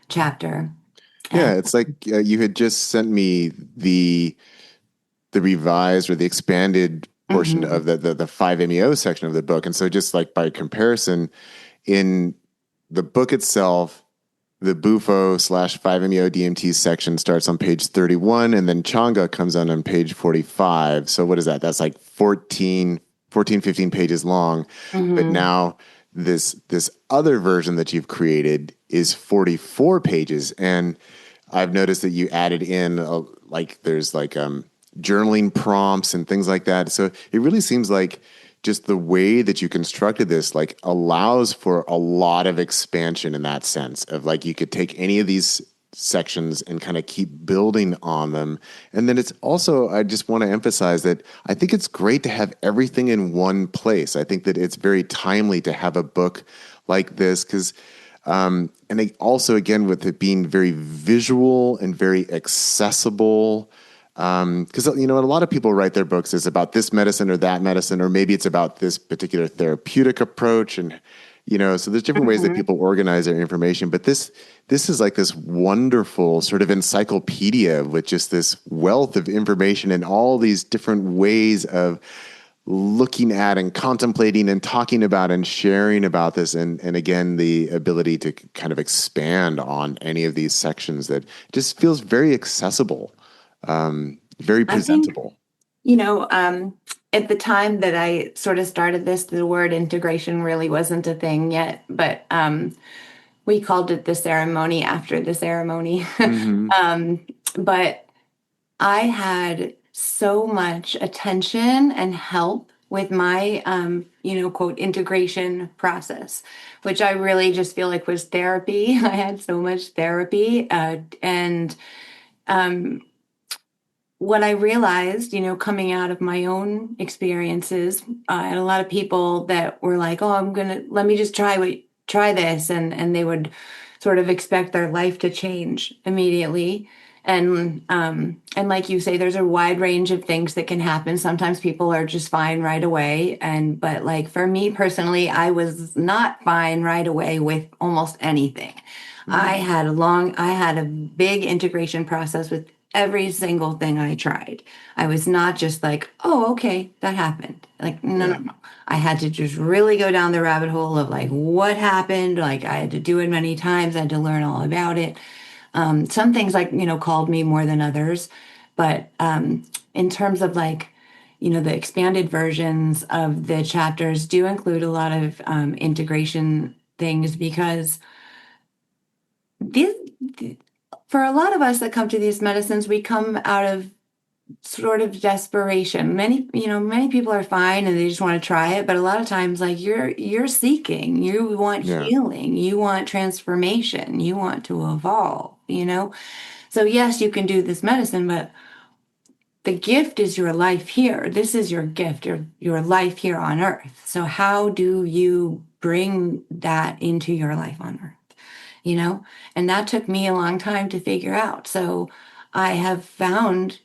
chapter. And Yeah. It's like you had just sent me the revised or the expanded portion mhm, of the 5-MeO section of the book. And so just like by comparison, in the book itself, the Bufo slash 5-MeO DMT section starts on page 31, and then Changa comes on page 45. So what is that? That's like 15 pages long. But mhm, now this other version that you've created is 44 pages. And I've noticed that you added in like there's like journaling prompts and things like that. So it really seems like just the way that you constructed this like allows for a lot of expansion in that sense of like you could take any of these sections and kind of keep building on them. And then it's also, I just want to emphasize that I think it's great to have everything in one place. I think that it's very timely to have a book like this because and they also, again, with it being very visual and very accessible, because a lot of people write their books is about this medicine or that medicine, or maybe it's about this particular therapeutic approach, and so there's different ways that mhm. people organize their information. But this is like this wonderful sort of encyclopedia with just this wealth of information and all these different ways of looking at and contemplating and talking about and sharing about this and again the ability to kind of expand on any of these sections that just feels very accessible, very I think, presentable. you know, um, at the time that I sort of started this, the word integration really wasn't a thing yet, but we called it the ceremony after the ceremony. Hmm. um, but I had so much attention and help with my, quote, integration process, which I really just feel like was therapy. I had so much therapy. And what I realized, coming out of my own experiences, I had a lot of people that were like, "Oh, let me just try this," and they would sort of expect their life to change immediately. And like you say, there's a wide range of things that can happen. Sometimes people are just fine right away, but like for me personally, I was not fine right away with almost anything. Mm. I had a big integration process with every single thing I tried. I was not just like, oh, okay, that happened. Like, no, no, Yeah. no. I had to just really go down the rabbit hole of like what happened. Like, I had to do it many times. I had to learn all about it. Some things like, called me more than others. But in terms of like, the expanded versions of the chapters do include a lot of integration things because these, for a lot of us that come to these medicines, we come out of sort of desperation. Many people are fine and they just want to try it, but a lot of times like you're seeking, you want Yeah. healing, you want transformation, you want to evolve. So yes, you can do this medicine, but the gift is your life here. This is your gift, your life here on earth. So how do you bring that into your life on earth? And that took me a long time to figure out. So I have found,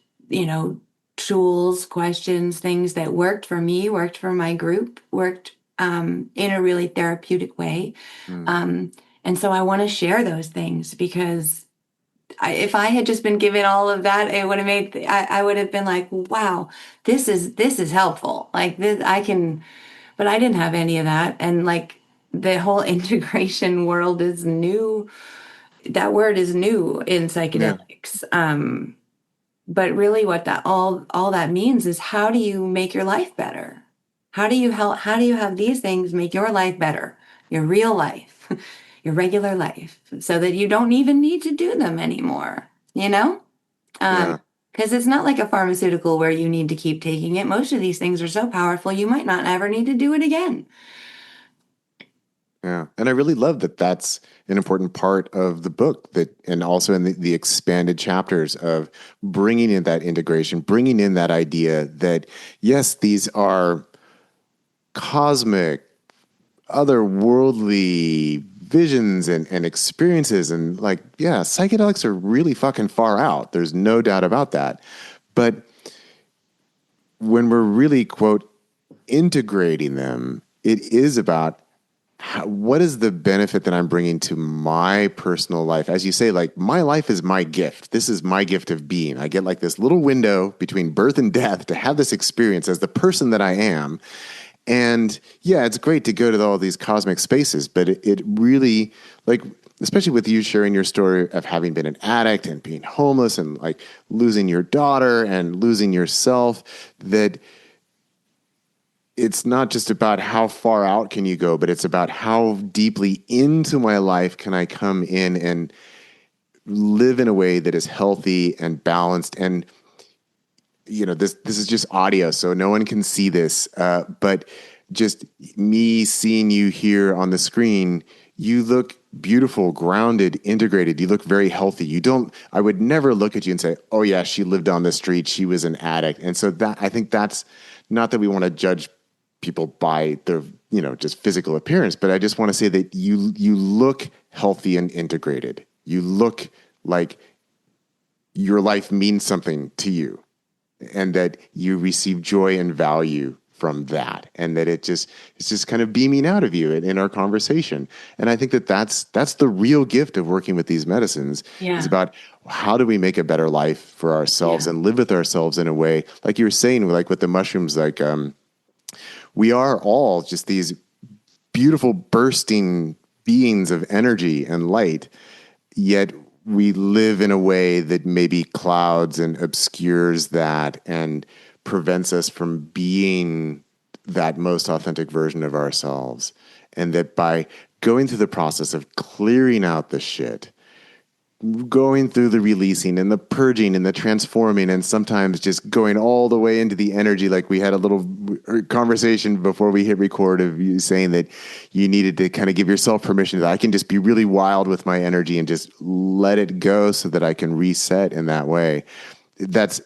tools, questions, things that worked for me, worked for my group, worked in a really therapeutic way. Mm. Um, and so I want to share those things because if I had just been given all of that, it would have I would have been like, wow, this is helpful. Like this, but I didn't have any of that. And like the whole integration world is new. That word is new in Yeah. psychedelics. But really what that all that means is, how do you make your life better? How do you have these things make your life better? Your real life, your regular life, so that you don't even need to do them anymore, you know? Yeah. Because it's not like a pharmaceutical where you need to keep taking it. Most of these things are so powerful, you might not ever need to do it again. Yeah. And I really love that that's an important part of the book that, and also in the expanded chapters of bringing in that integration, bringing in that idea that, yes, these are cosmic, otherworldly visions and experiences. And like, yeah, psychedelics are really fucking far out. There's no doubt about that. But when we're really, quote, integrating them, it is about what is the benefit that I'm bringing to my personal life? As you say, like, my life is my gift. This is my gift of being. I get like this little window between birth and death to have this experience as the person that I am. And yeah, it's great to go to all these cosmic spaces, but it really, like, especially with you sharing your story of having been an addict and being homeless and like losing your daughter and losing yourself, that it's not just about how far out can you go, but it's about how deeply into my life can I come in and live in a way that is healthy and balanced. And this is just audio, so no one can see this, but just me seeing you here on the screen, you look beautiful, grounded, integrated. You look very healthy. I would never look at you and say, oh yeah, she lived on the street, she was an addict. And so that, I think that's not that we want to judge people by their, just physical appearance, but I just want to say that you look healthy and integrated. You look like your life means something to you, and that you receive joy and value from that, and that it's just kind of beaming out of you in our conversation. And I think that that's the real gift of working with these medicines, is Yeah. about how do we make a better life for ourselves Yeah. and live with ourselves in a way, like you were saying, like with the mushrooms, like we are all just these beautiful bursting beings of energy and light, yet we live in a way that maybe clouds and obscures that and prevents us from being that most authentic version of ourselves. And that by going through the process of clearing out the shit, going through the releasing and the purging and the transforming, and sometimes just going all the way into the energy. Like we had a little conversation before we hit record of you saying that you needed to kind of give yourself permission that I can just be really wild with my energy and just let it go so that I can reset in that way. That's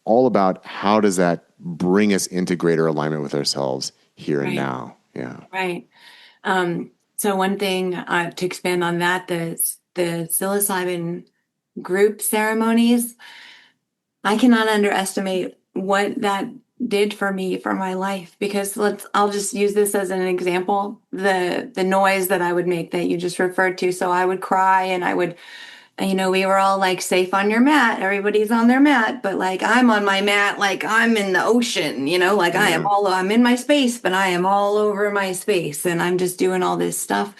all about how does that bring us into greater alignment with ourselves here and Right. now. Yeah. Right. So one thing to expand on that, the psilocybin group ceremonies, I cannot underestimate what that did for me, for my life, because I'll just use this as an example. The noise that I would make that you just referred to. So I would cry, and I would, we were all like, safe on your mat. Everybody's on their mat, but like I'm on my mat, like I'm in the ocean, like Yeah. I'm in my space, but I am all over my space, and I'm just doing all this stuff.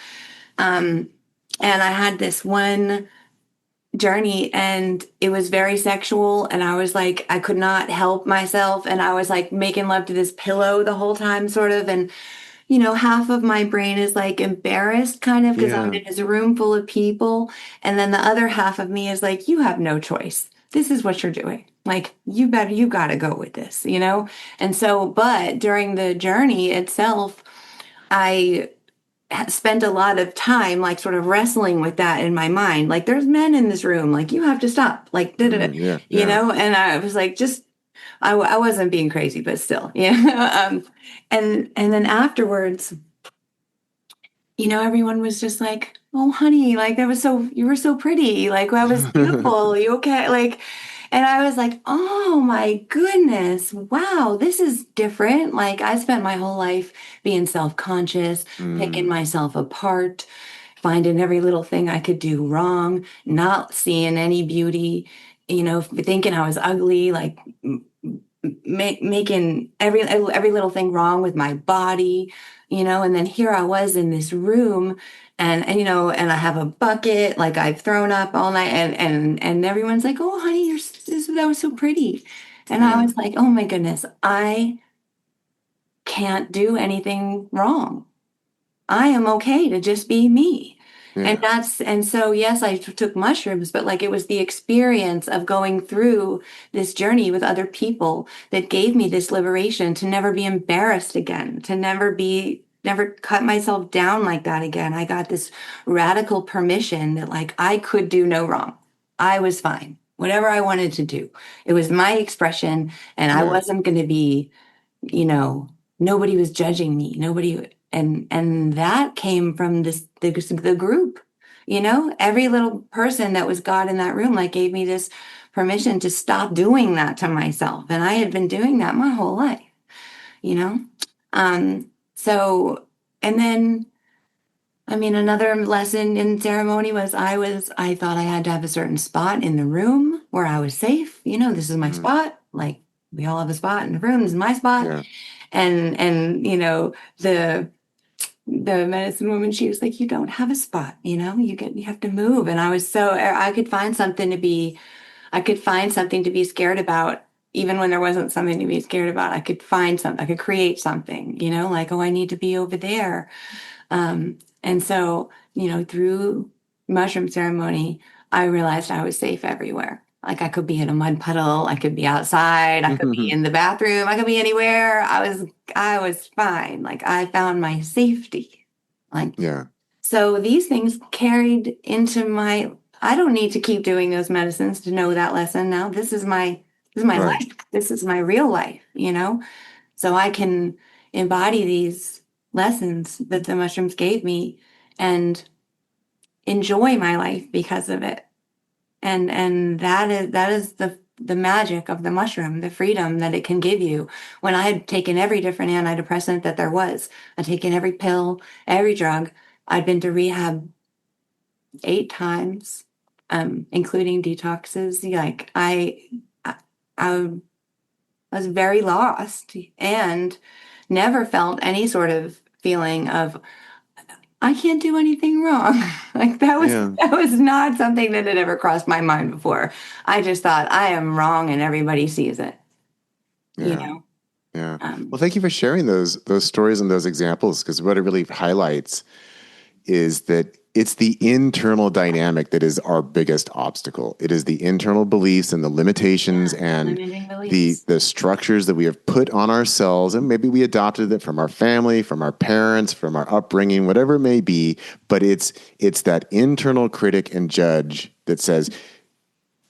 And I had this one journey, and it was very sexual, and I was like, I could not help myself, and I was like making love to this pillow the whole time, sort of. And half of my brain is like embarrassed, kind of, because I'm Yeah. in this room full of people, and then the other half of me is like, you have no choice, this is what you're doing, like you gotta go with this. And so, but during the journey itself, I spent a lot of time like sort of wrestling with that in my mind. Like, there's men in this room, like you have to stop, like da, da, da, Yeah. Yeah. and I was like, just I wasn't being crazy, but still, yeah. And then afterwards, everyone was just like, oh honey, like you were so pretty, like that was beautiful, you okay, like. And I was like, oh my goodness, wow, this is different. Like, I spent my whole life being self-conscious, picking Mm. myself apart, finding every little thing I could do wrong, not seeing any beauty, thinking I was ugly, like making every little thing wrong with my body, and then here I was in this room, and I have a bucket like I've thrown up all night, and everyone's like, oh honey, you're this that was so pretty. And I Yeah. was like, oh my goodness, I can't do anything wrong. I am okay to just be me. Yeah. And so, yes, I took mushrooms, but like it was the experience of going through this journey with other people that gave me this liberation to never be embarrassed again, to never cut myself down like that again. I got this radical permission that like I could do no wrong. I was fine. Whatever I wanted to do. It was my expression, and I Yeah. wasn't going to be, you know, nobody was judging me. Nobody, and that came from the group. Every little person that was God in that room like gave me this permission to stop doing that to myself. And I had been doing that my whole life, you know? So, and then I mean, another lesson in ceremony was I thought I had to have a certain spot in the room where I was safe. This is my Mm. spot. Like we all have a spot in the room. This is my spot. Yeah. And the medicine woman, she was like, you don't have a spot, you have to move. And I could find something to be scared about. Even when there wasn't something to be scared about, I could find something, I could create something, like, oh, I need to be over there. And so, through mushroom ceremony, I realized I was safe everywhere. Like I could be in a mud puddle, I could be outside, I could be in the bathroom, I could be anywhere. I was fine. Like I found my safety. Like Yeah. so these things carried into I don't need to keep doing those medicines to know that lesson now. This is my Right. life. This is my real life. So I can embody these lessons that the mushrooms gave me and enjoy my life because of it. And that is the magic of the mushroom, the freedom that it can give you. When I had taken every different antidepressant that there was, I'd taken every pill, every drug. I'd been to rehab 8 times, including detoxes. Like I was very lost and never felt any sort of feeling of I can't do anything wrong. Like that was Yeah. that was not something that had ever crossed my mind before. I just thought I am wrong and everybody sees it, you Yeah. know. Yeah. Well, Um, thank you for sharing those stories and those examples, because what it really highlights is that it's the internal dynamic that is our biggest obstacle. It is the internal beliefs and the limitations yeah, and limiting the beliefs. the structures that we have put on ourselves, and maybe we adopted it from our family, from our parents, from our upbringing, whatever it may be. But it's that internal critic and judge that says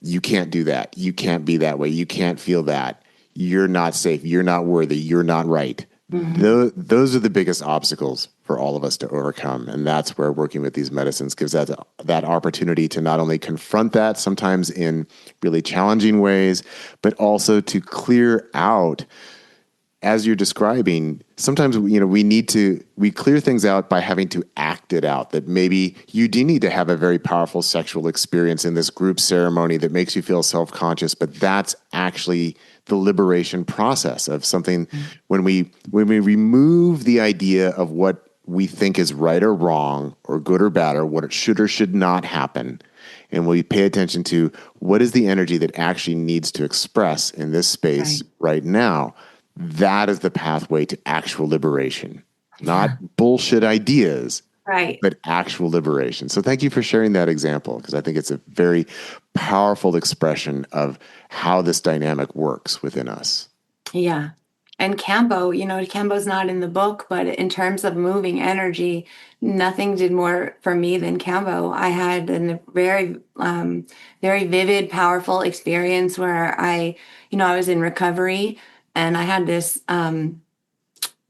you can't do that, you can't be that way, you can't feel that, you're not safe, you're not worthy, you're not right. Hmm. Those are the biggest obstacles for all of us to overcome. And that's where working with these medicines gives that opportunity to not only confront that, sometimes in really challenging ways, but also to clear out, as you're describing, sometimes we clear things out by having to act it out. That maybe you do need to have a very powerful sexual experience in this group ceremony that makes you feel self-conscious, but that's actually the liberation process of something. When we remove the idea of what we think is right or wrong or good or bad or what it should or should not happen, and we pay attention to what is the energy that actually needs to express in this space Right. right now, that is the pathway to actual liberation. Yeah. Not bullshit ideas, Right. but actual liberation. So thank you for sharing that example, because I think it's a very powerful expression of how this dynamic works within us. Yeah. And Cambo's not in the book, but in terms of moving energy, nothing did more for me than Cambo. I had a very vivid, powerful experience where I was in recovery and I had this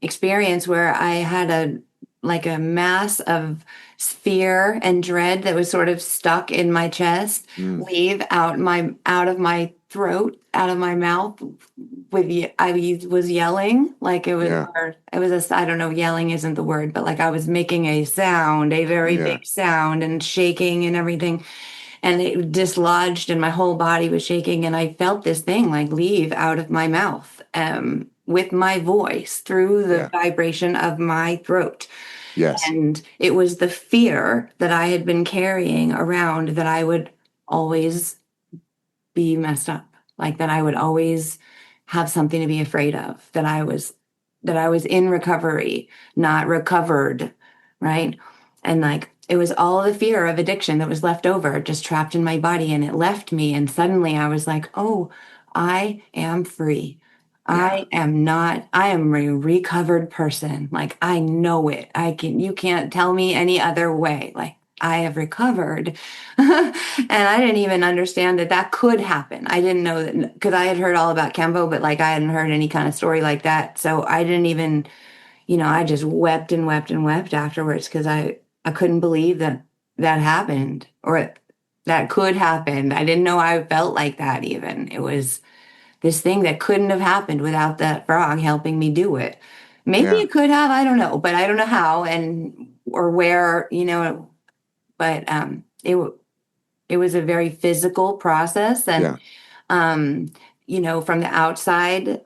experience where I had a mass of fear and dread that was sort of stuck in my chest, Mm, leave out of my throat, out of my mouth I was yelling like it was yeah, or it was I don't know, yelling isn't the word, but like I was making a sound, a very yeah, big sound and shaking and everything. And it dislodged and my whole body was shaking. And I felt this thing like leave out of my mouth with my voice through the yeah, vibration of my throat. yes, And it was the fear that I had been carrying around that I would always be messed up. like that I would always have something to be afraid of, that I was in recovery, not recovered, right? And like it was all the fear of addiction that was left over, just trapped in my body, and it left me. And suddenly I was like, oh, I am free. Yeah. I am a recovered person. Like I know it. You can't tell me any other way. Like I have recovered. And I didn't even understand that that could happen. I didn't know that because I had heard all about Kempo, but like I hadn't heard any kind of story like that. So I didn't even, I just wept and wept and wept afterwards because I couldn't believe that that happened or that could happen. I didn't know I felt like that even. It was this thing that couldn't have happened without that frog helping me do it. Maybe Yeah. it could have, I don't know, but I don't know how and or where, but it was a very physical process and Yeah. um, from the outside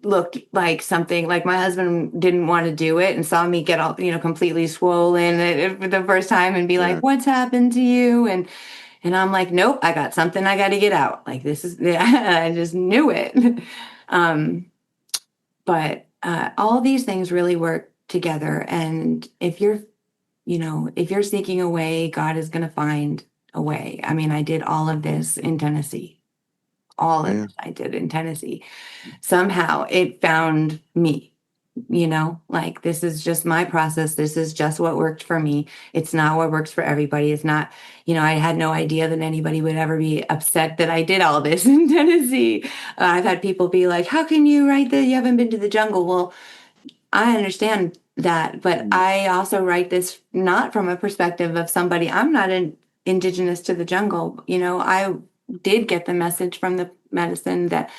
looked like something like my husband didn't want to do it and saw me get all, completely swollen for the first time and be like, Yeah. what's happened to you? And I'm like, nope, I got something I got to get out. Like this is, I just knew it. Um, but all these things really work together. And if you're seeking a way, God is going to find a way. I mean, I did all of this in Tennessee. All of Yeah. it I did in Tennessee. Somehow it found me, like this is just my process. This is just what worked for me. It's not what works for everybody. It's not, I had no idea that anybody would ever be upset that I did all this in Tennessee. I've had people be like, how can you write that? You haven't been to the jungle. Well, I understand that, but I also write this not from a perspective of somebody. I'm not indigenous to the jungle. I did get the message from the medicine that,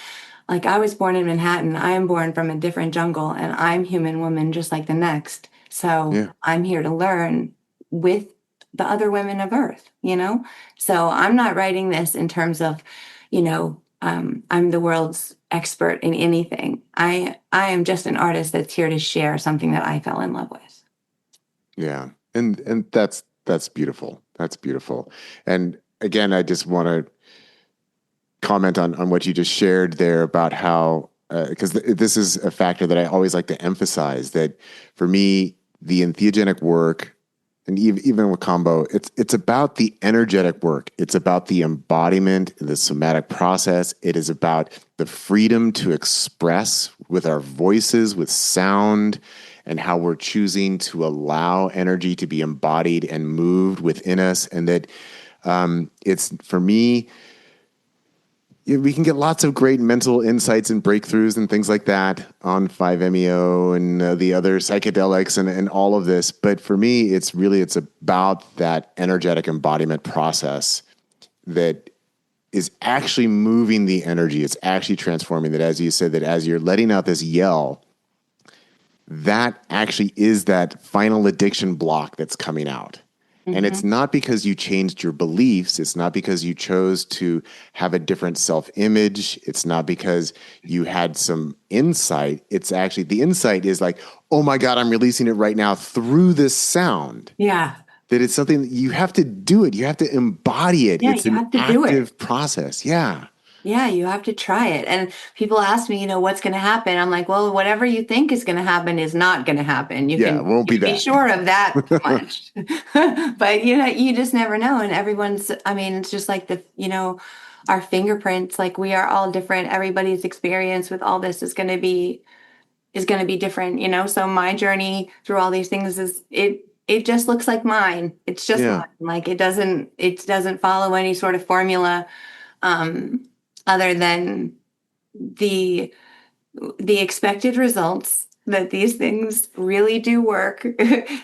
like, I was born in Manhattan. I am born from a different jungle, and I'm human woman just like the next. So Yeah. I'm here to learn with the other women of Earth. So I'm not writing this in terms of, I'm the world's expert in anything. I am just an artist that's here to share something that I fell in love with. Yeah. And that's beautiful. That's beautiful. And again, I just want to comment on what you just shared there about how, because this is a factor that I always like to emphasize that for me, the entheogenic work, and even with combo, it's about the energetic work. It's about the embodiment, the somatic process. It is about the freedom to express with our voices, with sound, and how we're choosing to allow energy to be embodied and moved within us. And that it's for me, we can get lots of great mental insights and breakthroughs and things like that on 5-MeO and the other psychedelics and all of this. But for me, it's about that energetic embodiment process that is actually moving the energy. It's actually transforming that, as you said, that as you're letting out this yell, that actually is that final addiction block that's coming out. And it's Mm-hmm. not because you changed your beliefs. It's not because you chose to have a different self-image. It's not because you had some insight. It's actually the insight is like, oh my God, I'm releasing it right now through this sound. Yeah. That it's something that you have to do it. You have to embody it. Yeah, It's you an have to do it. active process. Yeah. Yeah, you have to try it. And people ask me, what's going to happen? I'm like, well, whatever you think is going to happen is not going to happen. Yeah. It won't You be can be that. sure of that much. But you just never know. And I mean, it's just like our fingerprints, like we are all different. Everybody's experience with all this is going to be different. So my journey through all these things it just looks like mine. It's just Yeah. mine. Like it doesn't follow any sort of formula um, other than the the expected results that these things really do work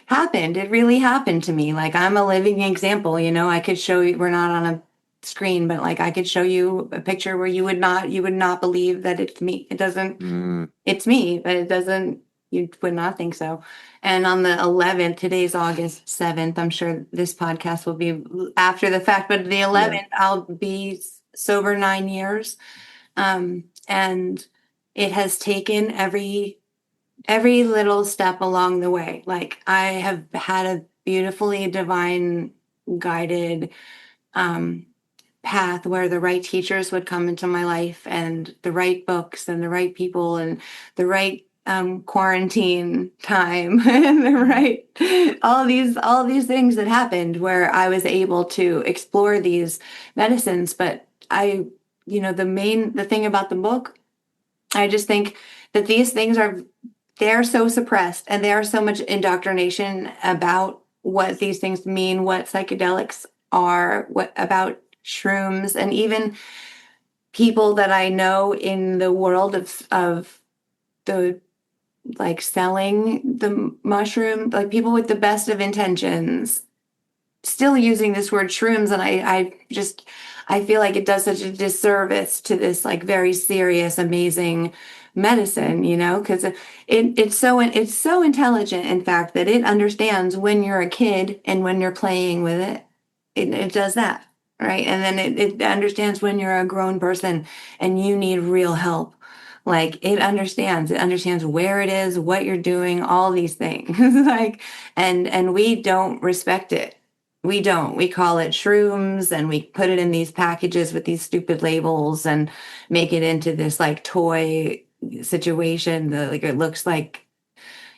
happened. It really happened to me. Like I'm a living example. I could show you. We're not on a screen, but like I could show you a picture where you would not believe that it's me. It doesn't. Mm, It's me, but it doesn't. You would not think so. And on the 11th, today's August 7th. I'm sure this podcast will be after the fact, but the yeah. 11th, I'll be sober 9 years. And it has taken every little step along the way. Like I have had a beautifully divine guided um path where the right teachers would come into my life and the right books and the right people and the right quarantine time and the right all these things that happened where I was able to explore these medicines. But the thing about the book, I just think that these things they're so suppressed and there are so much indoctrination about what these things mean, what psychedelics are, what about shrooms, and even people that I know in the world of the like selling the mushroom, like people with the best of intentions still using this word shrooms. And I feel like it does such a disservice to this like very serious, amazing medicine, because it's so intelligent, in fact, that it understands when you're a kid and when you're playing with it. It does that, right? And then it understands when you're a grown person and you need real help. Like it understands where it is, what you're doing, all these things. Like, and we don't respect it. We don't. We call it shrooms and we put it in these packages with these stupid labels and make it into this like toy situation. Like it looks like,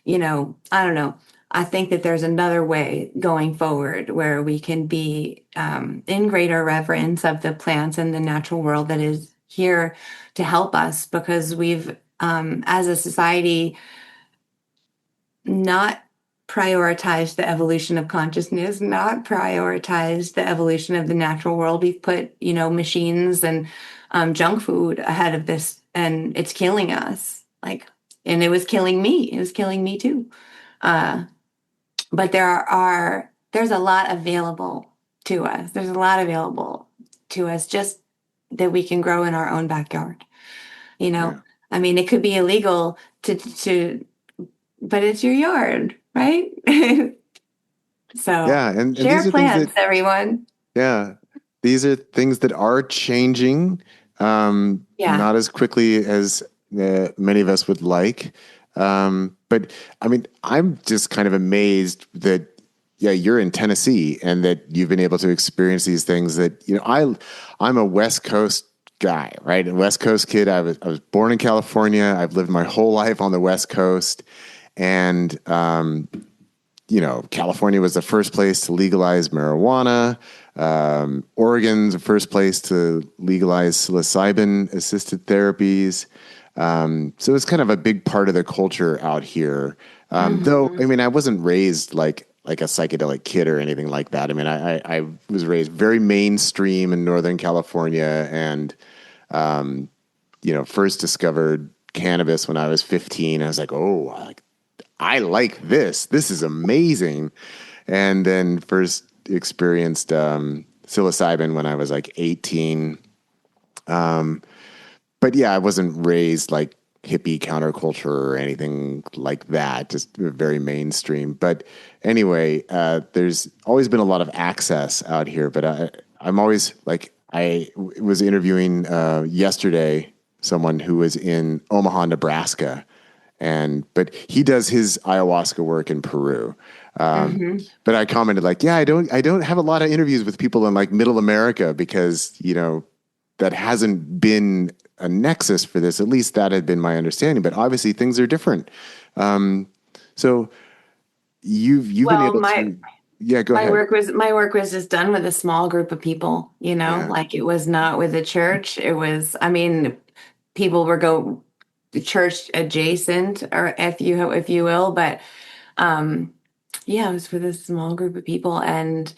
I don't know. I think that there's another way going forward where we can be in greater reverence of the plants and the natural world that is here to help us, because we've, as a society, not prioritized the evolution of consciousness, not prioritized the evolution of the natural world. We've put, machines and junk food ahead of this, and it's killing us. And it was killing me. It was killing me too. But there's a lot available to us. There's a lot available to us just that we can grow in our own backyard. Yeah. I mean, it could be illegal to, but it's your yard, right? So Yeah. And these share are things that, plants, everyone. yeah, these are things that are changing, Yeah. not as quickly as many of us would like. But I mean, I'm just kind of amazed that, yeah, you're in Tennessee and that you've been able to experience these things that, I'm a West Coast guy, right? A West Coast kid. I was born in California. I've lived my whole life on the West Coast. And, California was the first place to legalize marijuana. Oregon's the first place to legalize psilocybin assisted therapies. So it's kind of a big part of the culture out here. Though, I Mhm. mean, I wasn't raised like a psychedelic kid or anything like that. I mean, I was raised very mainstream in Northern California and, first discovered cannabis when I was 15. I was like, oh, I like this. This is amazing. And then first experienced psilocybin when I was like 18. But yeah, I wasn't raised like hippie counterculture or anything like that, just very mainstream. But anyway, there's always been a lot of access out here. But I'm always like, was interviewing yesterday someone who was in Omaha, Nebraska, but he does his ayahuasca work in Peru. Mhm. But I commented like, yeah, I don't have a lot of interviews with people in like Middle America because that hasn't been a nexus for this. At least that had been my understanding. But obviously things are different. So you've been Well, able to, yeah, go ahead. my work was just done with a small group of people, Yeah, like it was not with a church. It was, I mean, people were go church adjacent, or if you will, but um yeah, it was with a small group of people, and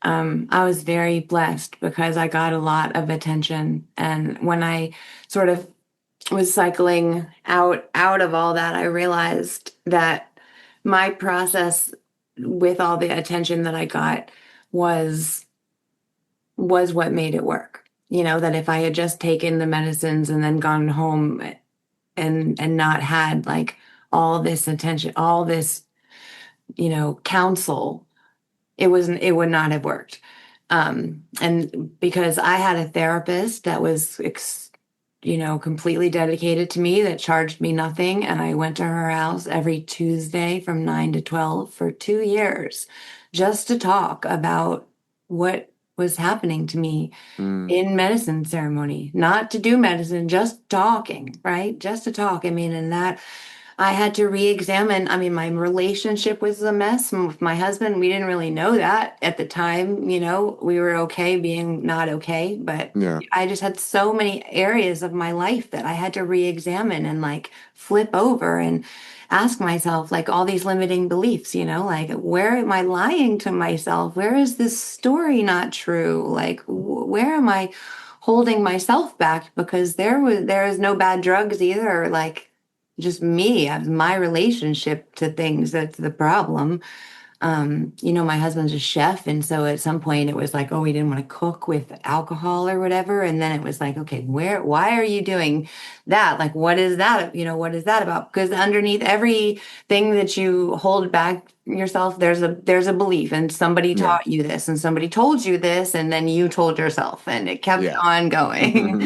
I was very blessed because I got a lot of attention. And when I sort of was cycling out of all that, I realized that my process with all the attention that I got was what made it work. That if I had just taken the medicines and then gone home and not had like all this attention, all this, counsel, it would not have worked. And because I had a therapist that was completely dedicated to me, that charged me nothing, and I went to her house every Tuesday from 9 to 12 for 2 years just to talk about what was happening to me Mm. in medicine ceremony, not to do medicine, just talking, right? Just to talk. I mean, and that I had to re-examine. I mean, my relationship was a mess with my husband. We didn't really know that at the time. We were okay being not okay, but Yeah. I just had so many areas of my life that I had to re-examine and like flip over and ask myself like all these limiting beliefs, like where am I lying to myself? Where is this story not true? Like where am I holding myself back because there is no bad drugs either, like just me, my relationship to things that's the problem. My husband's a chef, and so at some point it was like, oh, we didn't want to cook with alcohol or whatever. And then it was like, okay, why are you doing that? Like, what is that? What is that about? Because underneath everything that you hold back yourself, there's a belief, and somebody Yeah. taught you this, and somebody told you this, and then you told yourself, and it kept Yeah. on going.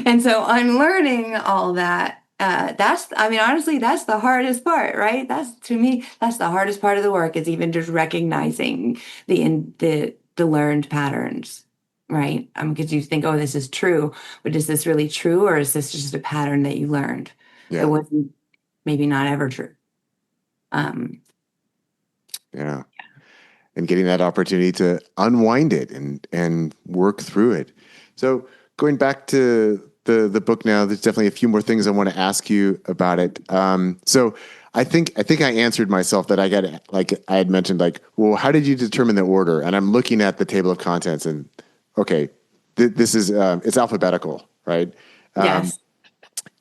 And so unlearning all that, I mean, honestly, that's the hardest part, right? To me, that's the hardest part of the work is even just recognizing the learned patterns, right? Because you think, oh, this is true, but is this really true, or is this just a pattern that you learned that Yeah. wasn't maybe not ever true? Um, Yeah. And getting that opportunity to unwind it and work through it. So going back to the book now, there's definitely a few more things I want to ask you about it. So I think I answered myself that I got like I had mentioned like, well, how did you determine the order? And I'm looking at the table of contents and okay, this is it's alphabetical, right? yes.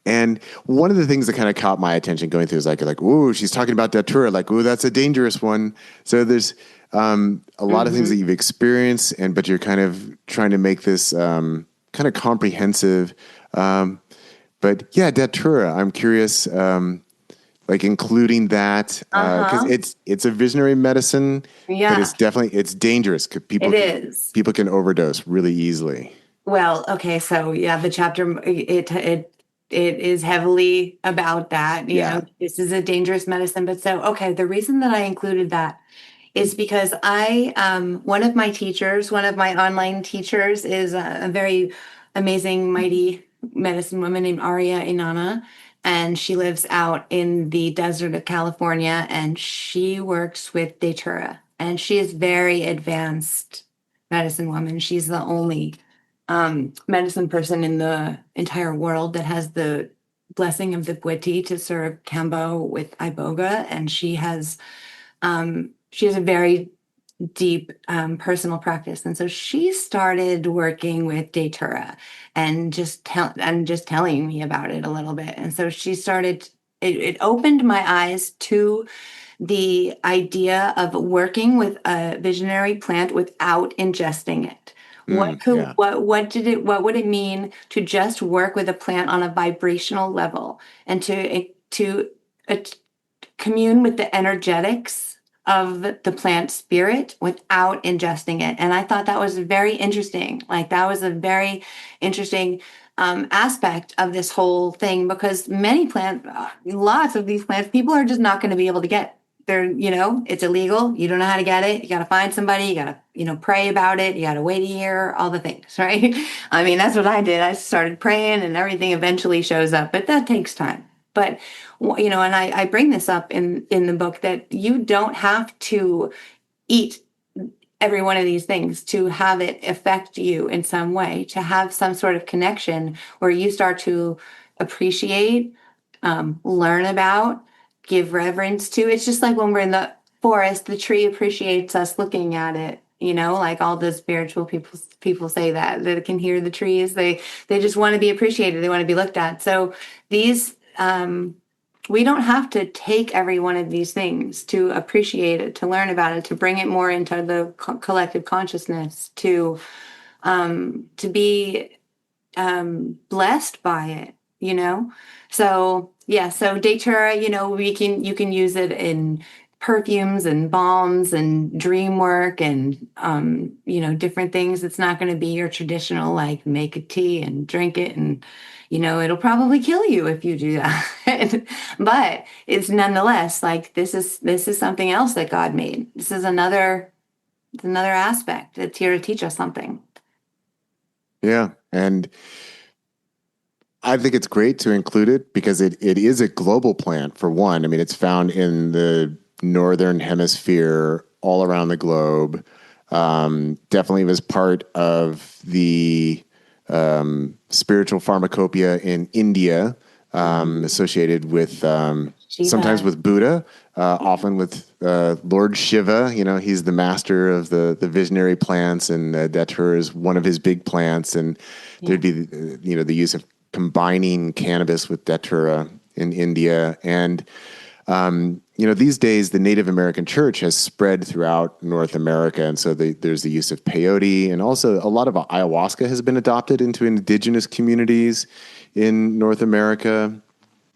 And one of the things that kind of caught my attention going through is like, ooh, she's talking about Datura, like, ooh, that's a dangerous one. So there's a lot of things that Hmm. you've experienced, but you're kind of trying to make this kind of comprehensive. Um, but yeah, Datura, I'm curious, like including that because Uh-huh. it's a visionary medicine, but Yeah, it's dangerous. 'Cause it is. people can overdose really easily. Well, okay, so yeah, the chapter it is heavily about that. Yeah. This is a dangerous medicine, but so okay, the reason that I included that is because one of my teachers, one of my online teachers, is a very amazing, mighty medicine woman named Arya Inanna, and she lives out in the desert of California, and she works with Datura, and she is very advanced medicine woman. She's the only medicine person in the entire world that has the blessing of the Gwiti to serve Kambo with Iboga, and she has a very deep personal practice, and so she started working with Datura and just telling me about it a little bit, and so she started. It opened my eyes to the idea of working with a visionary plant without ingesting it. Yeah. What would it mean to just work with a plant on a vibrational level and to uh, commune with the energetics of the plant spirit without ingesting it? And I thought that was very interesting. Like that was a very interesting aspect of this whole thing because lots of these plants, people are just not going to be able to get. It's illegal. You don't know how to get it. You got to find somebody. You got to, pray about it. You got to wait a year, all the things, right? I mean, that's what I did. I started praying and everything eventually shows up, but that takes time. But, and I bring this up in the book that you don't have to eat every one of these things to have it affect you in some way, to have some sort of connection where you start to appreciate, learn about, give reverence to. It's just like when we're in the forest, the tree appreciates us looking at it. Like all the spiritual people say that can hear the trees. They just want to be appreciated. They want to be looked at. So these we don't have to take every one of these things to appreciate it, to learn about it, to bring it more into the collective consciousness, to be blessed by it, So yeah, so Datura, you can use it in perfumes and balms and dream work and different things. It's not going to be your traditional like make a tea and drink it and it'll probably kill you if you do that. But it's nonetheless like this is something else that God made. This is another It's another aspect. It's here to teach us something. Yeah. And I think it's great to include it because it is a global plant for one. I mean, it's found in the northern hemisphere all around the globe. Definitely was part of the spiritual pharmacopoeia in India, associated with sometimes Shiva. with Buddha, often with Lord Shiva. You know, he's the master of the visionary plants, and Datura is one of his big plants. And Yeah. there'd be the use of combining cannabis with Datura in India. And these days the Native American church has spread throughout North America, and so there's the use of peyote, and also a lot of ayahuasca has been adopted into indigenous communities in North America.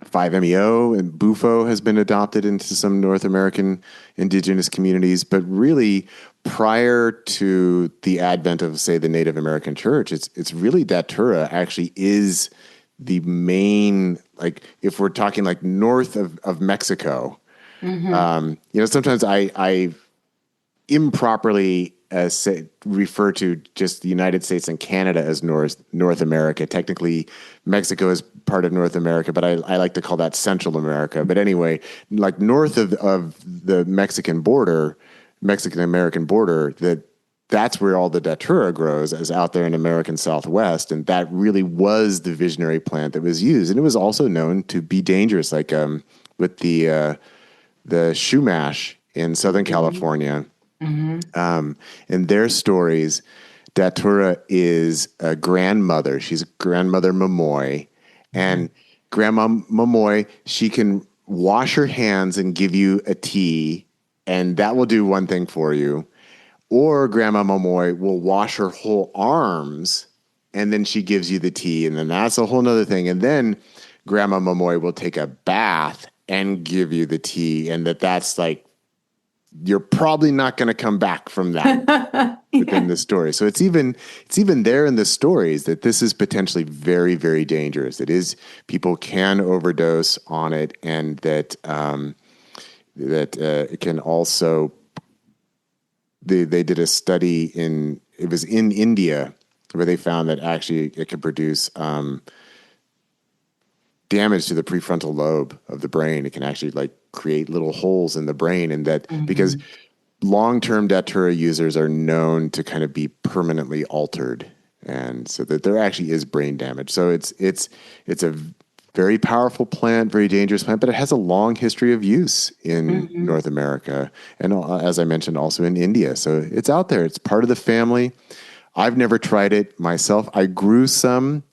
5-MeO and Bufo has been adopted into some North American indigenous communities, but really prior to the advent of, say, the Native American church, it's really Datura actually is the main, like if we're talking like north of Mexico. Mm-hmm. Sometimes I improperly refer to just the United States and Canada as North America. Technically, Mexico is part of North America, but I like to call that Central America. But anyway, like north of the Mexican American border, that's where all the Datura grows, as out there in American Southwest, and that really was the visionary plant that was used, and it was also known to be dangerous, like with the Shumash in Southern Mm-hmm. California. Mm-hmm. In their stories, Datura is a grandmother. She's grandmother Momoy. And Grandma Momoy, she can wash her hands and give you a tea, and that will do one thing for you. Or Grandma Momoy will wash her whole arms, and then she gives you the tea, and then that's a whole nother thing. And then Grandma Momoy will take a bath and give you the tea, and that's like you're probably not going to come back from that within Yeah. the story. So it's even there in the stories that this is potentially very, very dangerous. It is, people can overdose on it, and that it can also. They did a study it was in India where they found that actually it could produce damage to the prefrontal lobe of the brain. It can actually like create little holes in the brain, and that because Mm-hmm. long-term Datura users are known to kind of be permanently altered, and so that there actually is brain damage. So it's a very powerful plant, very dangerous plant, but it has a long history of use in Mm-hmm. North America, and as I mentioned, also in India. So it's out there. It's part of the family. I've never tried it myself. I grew some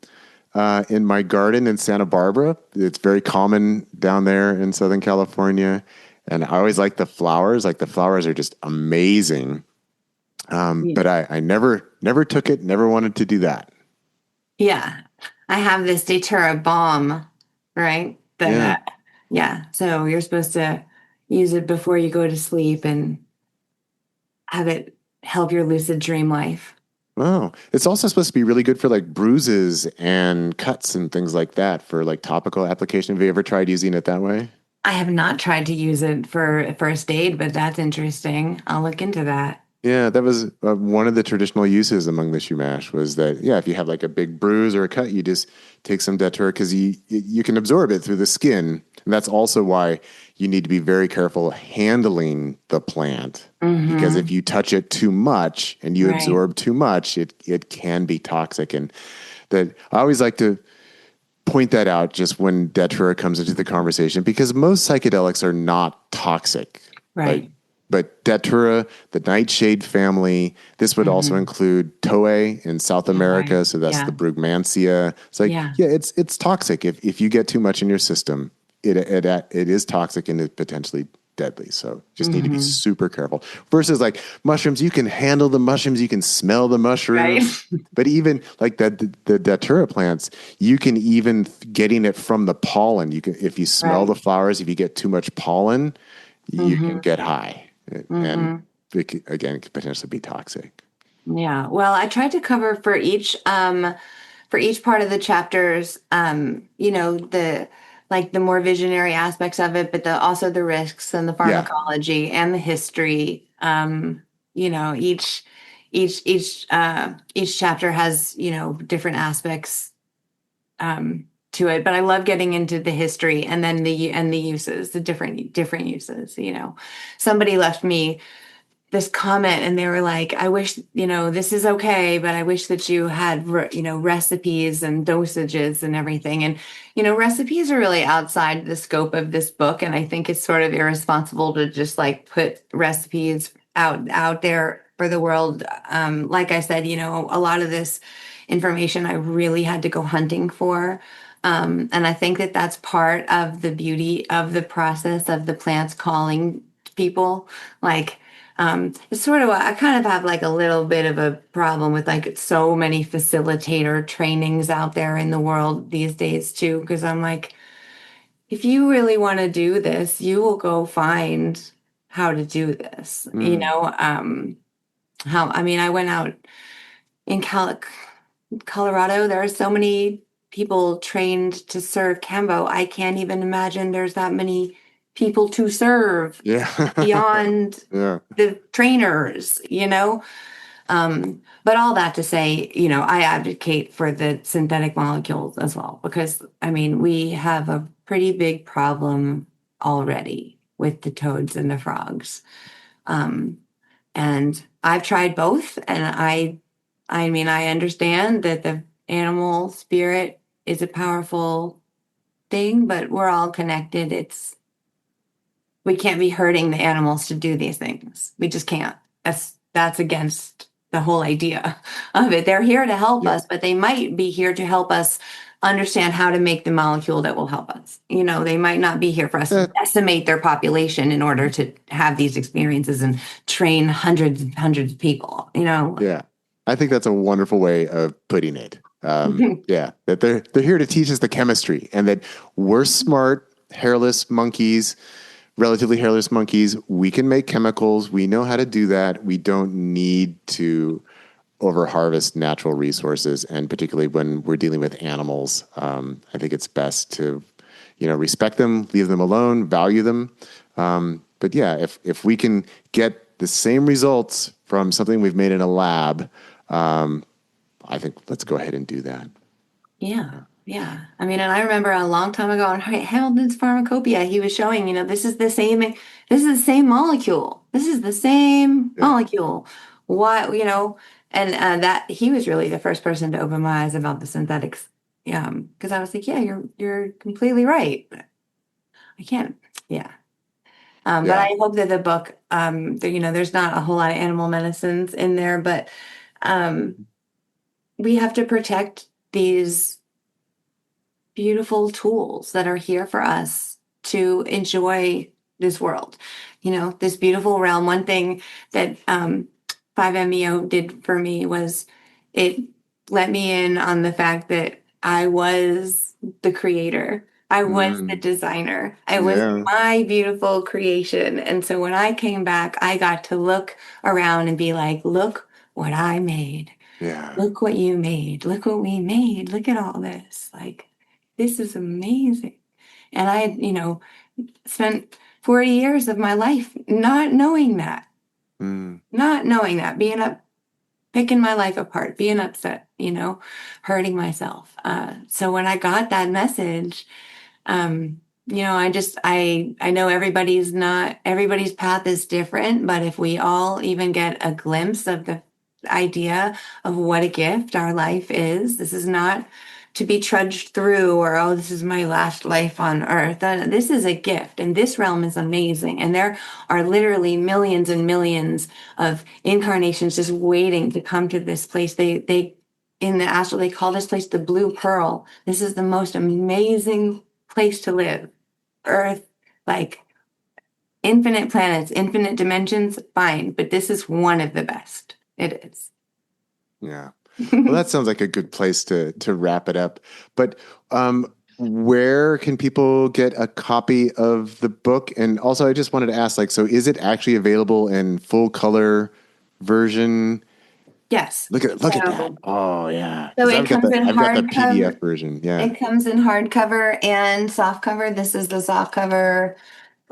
in my garden in Santa Barbara. It's very common down there in Southern California. And I always like the flowers. Like the flowers are just amazing. Yeah. But I never took it, never wanted to do that. Yeah. I have this Datura balm, right? Yeah. Yeah. So you're supposed to use it before you go to sleep and have it help your lucid dream life. Oh, it's also supposed to be really good for like bruises and cuts and things like that for like topical application. Have you ever tried using it that way? I have not tried to use it for first aid, but that's interesting. I'll look into that. Yeah, that was one of the traditional uses among the Shumash was that, yeah, if you have like a big bruise or a cut, you just take some Datura because you can absorb it through the skin. And that's also why you need to be very careful handling the plant, because if Mm-hmm. you touch it too much and you Right. absorb too much, it can be toxic. And that I always like to point that out just when Datura comes into the conversation, because most psychedelics are not toxic. Like, Right. but Datura, the nightshade family, this would also Mm-hmm. include Toei in South Right. America. So that's the Yeah. Brugmansia. It's like, Yeah. yeah, it's toxic. If you get too much in your system, it is toxic and it's potentially deadly. So just need to be Mm-hmm. super careful. Versus like mushrooms, you can handle the mushrooms, you can smell the Right. mushrooms. But even like the Datura plants, you can even getting it from the pollen. You can, if you smell the Right. flowers, if you get too much pollen, you can Mm-hmm. get high, and Mm-hmm. again, it could potentially be toxic. Yeah. Well, I tried to cover for each part of the chapters, the like the more visionary aspects of it, but also the risks and the Yeah. pharmacology and the history. each chapter has, different aspects to it. But I love getting into the history and then the uses, the different uses. Somebody left me this comment and they were like, I wish, this is okay, but I wish that you had, recipes and dosages and everything. And, recipes are really outside the scope of this book. And I think it's sort of irresponsible to just like put recipes out there for the world. Like I said, a lot of this information I really had to go hunting for. And I think that that's part of the beauty of the process of the plants calling people. Like, it's sort of, I kind of have like a little bit of a problem with like so many facilitator trainings out there in the world these days too, because I'm like, if you really want to do this, you will go find how to do this. Mm. I went out in Colorado, there are so many people trained to serve Cambo. I can't even imagine there's that many people to serve Yeah. beyond Yeah. the trainers. But all that to say, I advocate for the synthetic molecules as well, because I mean, we have a pretty big problem already with the toads and the frogs. Um, and I've tried both, and I mean, I understand that the animal spirit is a powerful thing, but we're all connected. We can't be hurting the animals to do these things. We just can't. That's against the whole idea of it. They're here to help Yeah. us, but they might be here to help us understand how to make the molecule that will help us. They might not be here for us to That, decimate their population in order to have these experiences and train hundreds and hundreds of people. yeah. I think that's a wonderful way of putting it. Yeah, that they're here to teach us the chemistry, and that we're smart, hairless monkeys, relatively hairless monkeys. We can make chemicals. We know how to do that. We don't need to over harvest natural resources, and particularly when we're dealing with animals, I think it's best to, respect them, leave them alone, value them. But yeah, if we can get the same results from something we've made in a lab, I think let's go ahead and do that. Yeah, yeah. I mean, and I remember a long time ago on Hamilton's Pharmacopoeia, he was showing, this is the same molecule. This is the same Yeah. molecule. Why, and that he was really the first person to open my eyes about the synthetics. Yeah, because I was like, yeah, you're completely right. I can't. Yeah. But Yeah. I hope that the book, there's not a whole lot of animal medicines in there, but um, we have to protect these beautiful tools that are here for us to enjoy this world, this beautiful realm. One thing that 5-MeO did for me was it let me in on the fact that I was the creator. I was the Mm, designer. I was yeah. my beautiful creation. And so when I came back, I got to look around and be like, look what I made. Yeah. Look what you made. Look what we made. Look at all this. Like, this is amazing. And I, spent 40 years of my life Mm, not knowing that, being up, picking my life apart, being upset, hurting myself. So when I got that message, I know everybody's path is different, but if we all even get a glimpse of the idea of what a gift our life is, this is not to be trudged through or, oh, this is my last life on earth. This is a gift, and this realm is amazing. And there are literally millions and millions of incarnations just waiting to come to this place. They in the astral, they call this place the Blue Pearl. This is the most amazing place to live. Earth, like infinite planets, infinite dimensions, fine, but this is one of the best. It is. yeah. Well, that sounds like a good place to wrap it up. But where can people get a copy of the book? And also, I just wanted to ask, like, so is it actually available in full color version? Yes. Look at that. Oh yeah, So because it comes in I've got the hardcover. PDF version. Yeah. It comes in hardcover and softcover. This is the softcover.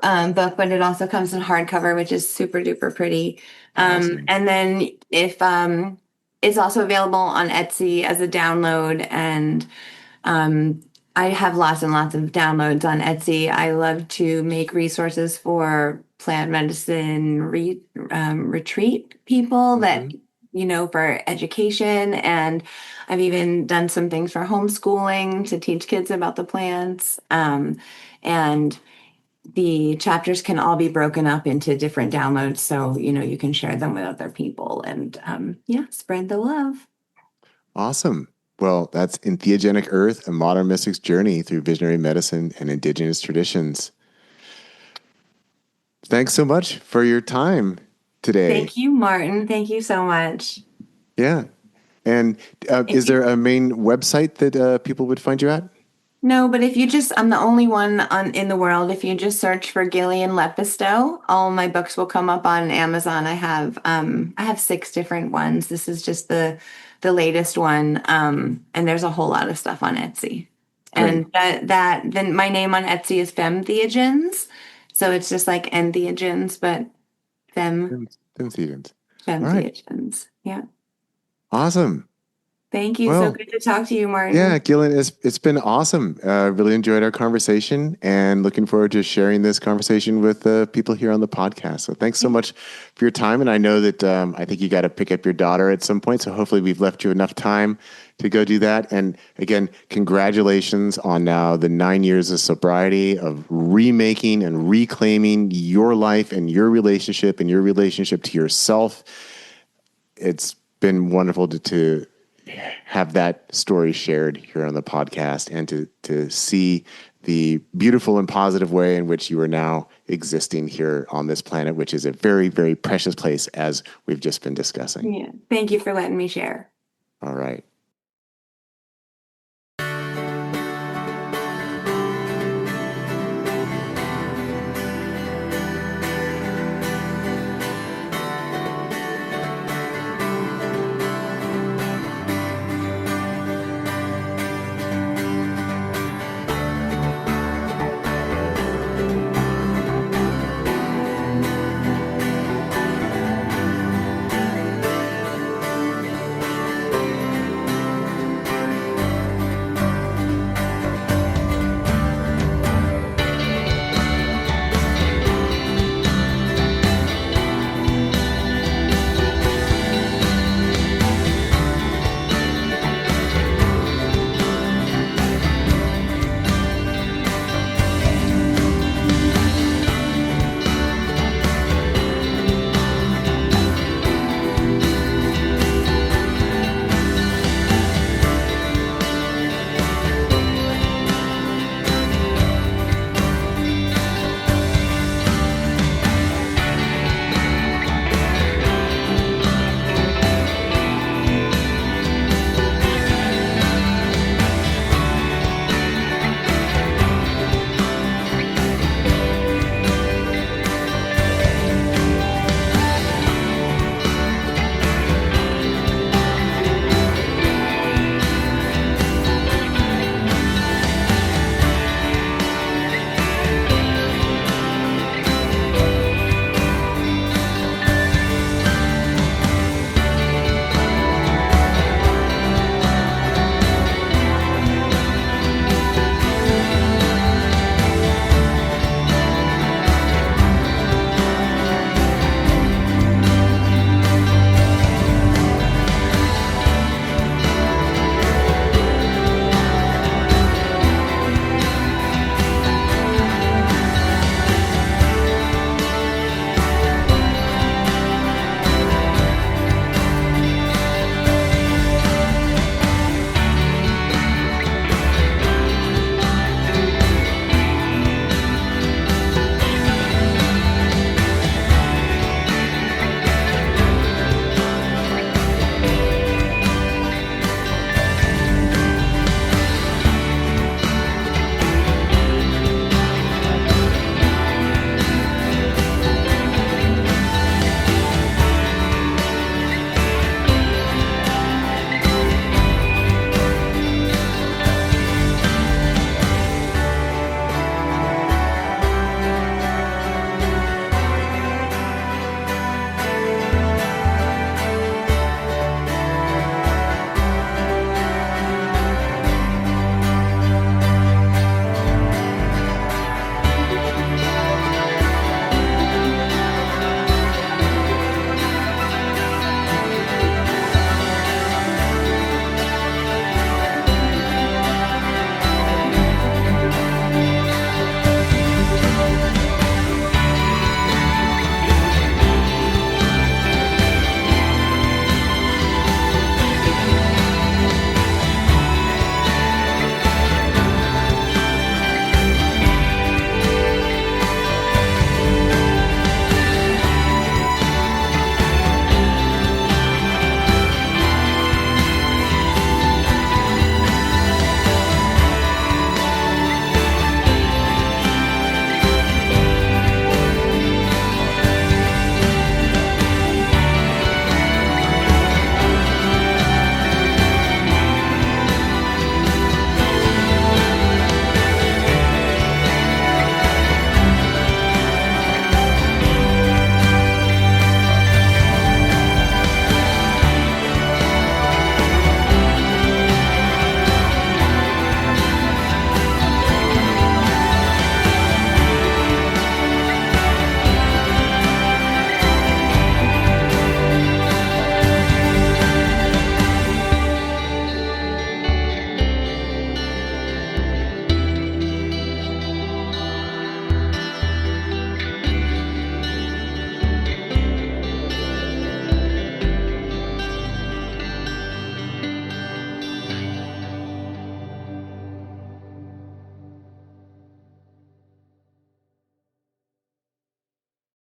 book, but it also comes in hardcover, which is super duper pretty. Awesome. And then if it's also available on Etsy as a download, and um, I have lots and lots of downloads on Etsy. I love to make resources for plant medicine retreat people that, Hmm. for education. And I've even done some things for homeschooling to teach kids about the plants. And the chapters can all be broken up into different downloads. So, you can share them with other people and, yeah, spread the love. Awesome. Well, that's Entheogenic Earth, a modern mystic's journey through visionary medicine and indigenous traditions. Thanks so much for your time today. Thank you, Martin. Thank you so much. Yeah. And If is you there a main website that people would find you at? No, but if you just, I'm the only one in the world. If you just search for Gillian Lepisto, all my books will come up on Amazon. I have six different ones. This is just the latest one. And there's a whole lot of stuff on Etsy. Great. And then my name on Etsy is Femtheogens. So it's just like entheogens, but fem Tim Stevens. All right. femtheogens. Yeah. Awesome. Thank you. So Well, good to talk to you, yeah, Martin. Gillian, it's been awesome. Really enjoyed our conversation and looking forward to sharing this conversation with the people here on the podcast. So thanks so much for your time. And I know that I think you got to pick up your daughter at some point. So hopefully we've left you enough time to go do that. And again, congratulations on now the 9 years of sobriety, of remaking and reclaiming your life and your relationship to yourself. It's been wonderful to have that story shared here on the podcast and to see the beautiful and positive way in which you are now existing here on this planet, which is a very, very precious place, as we've just been discussing. Yeah. Thank you for letting me share. All right.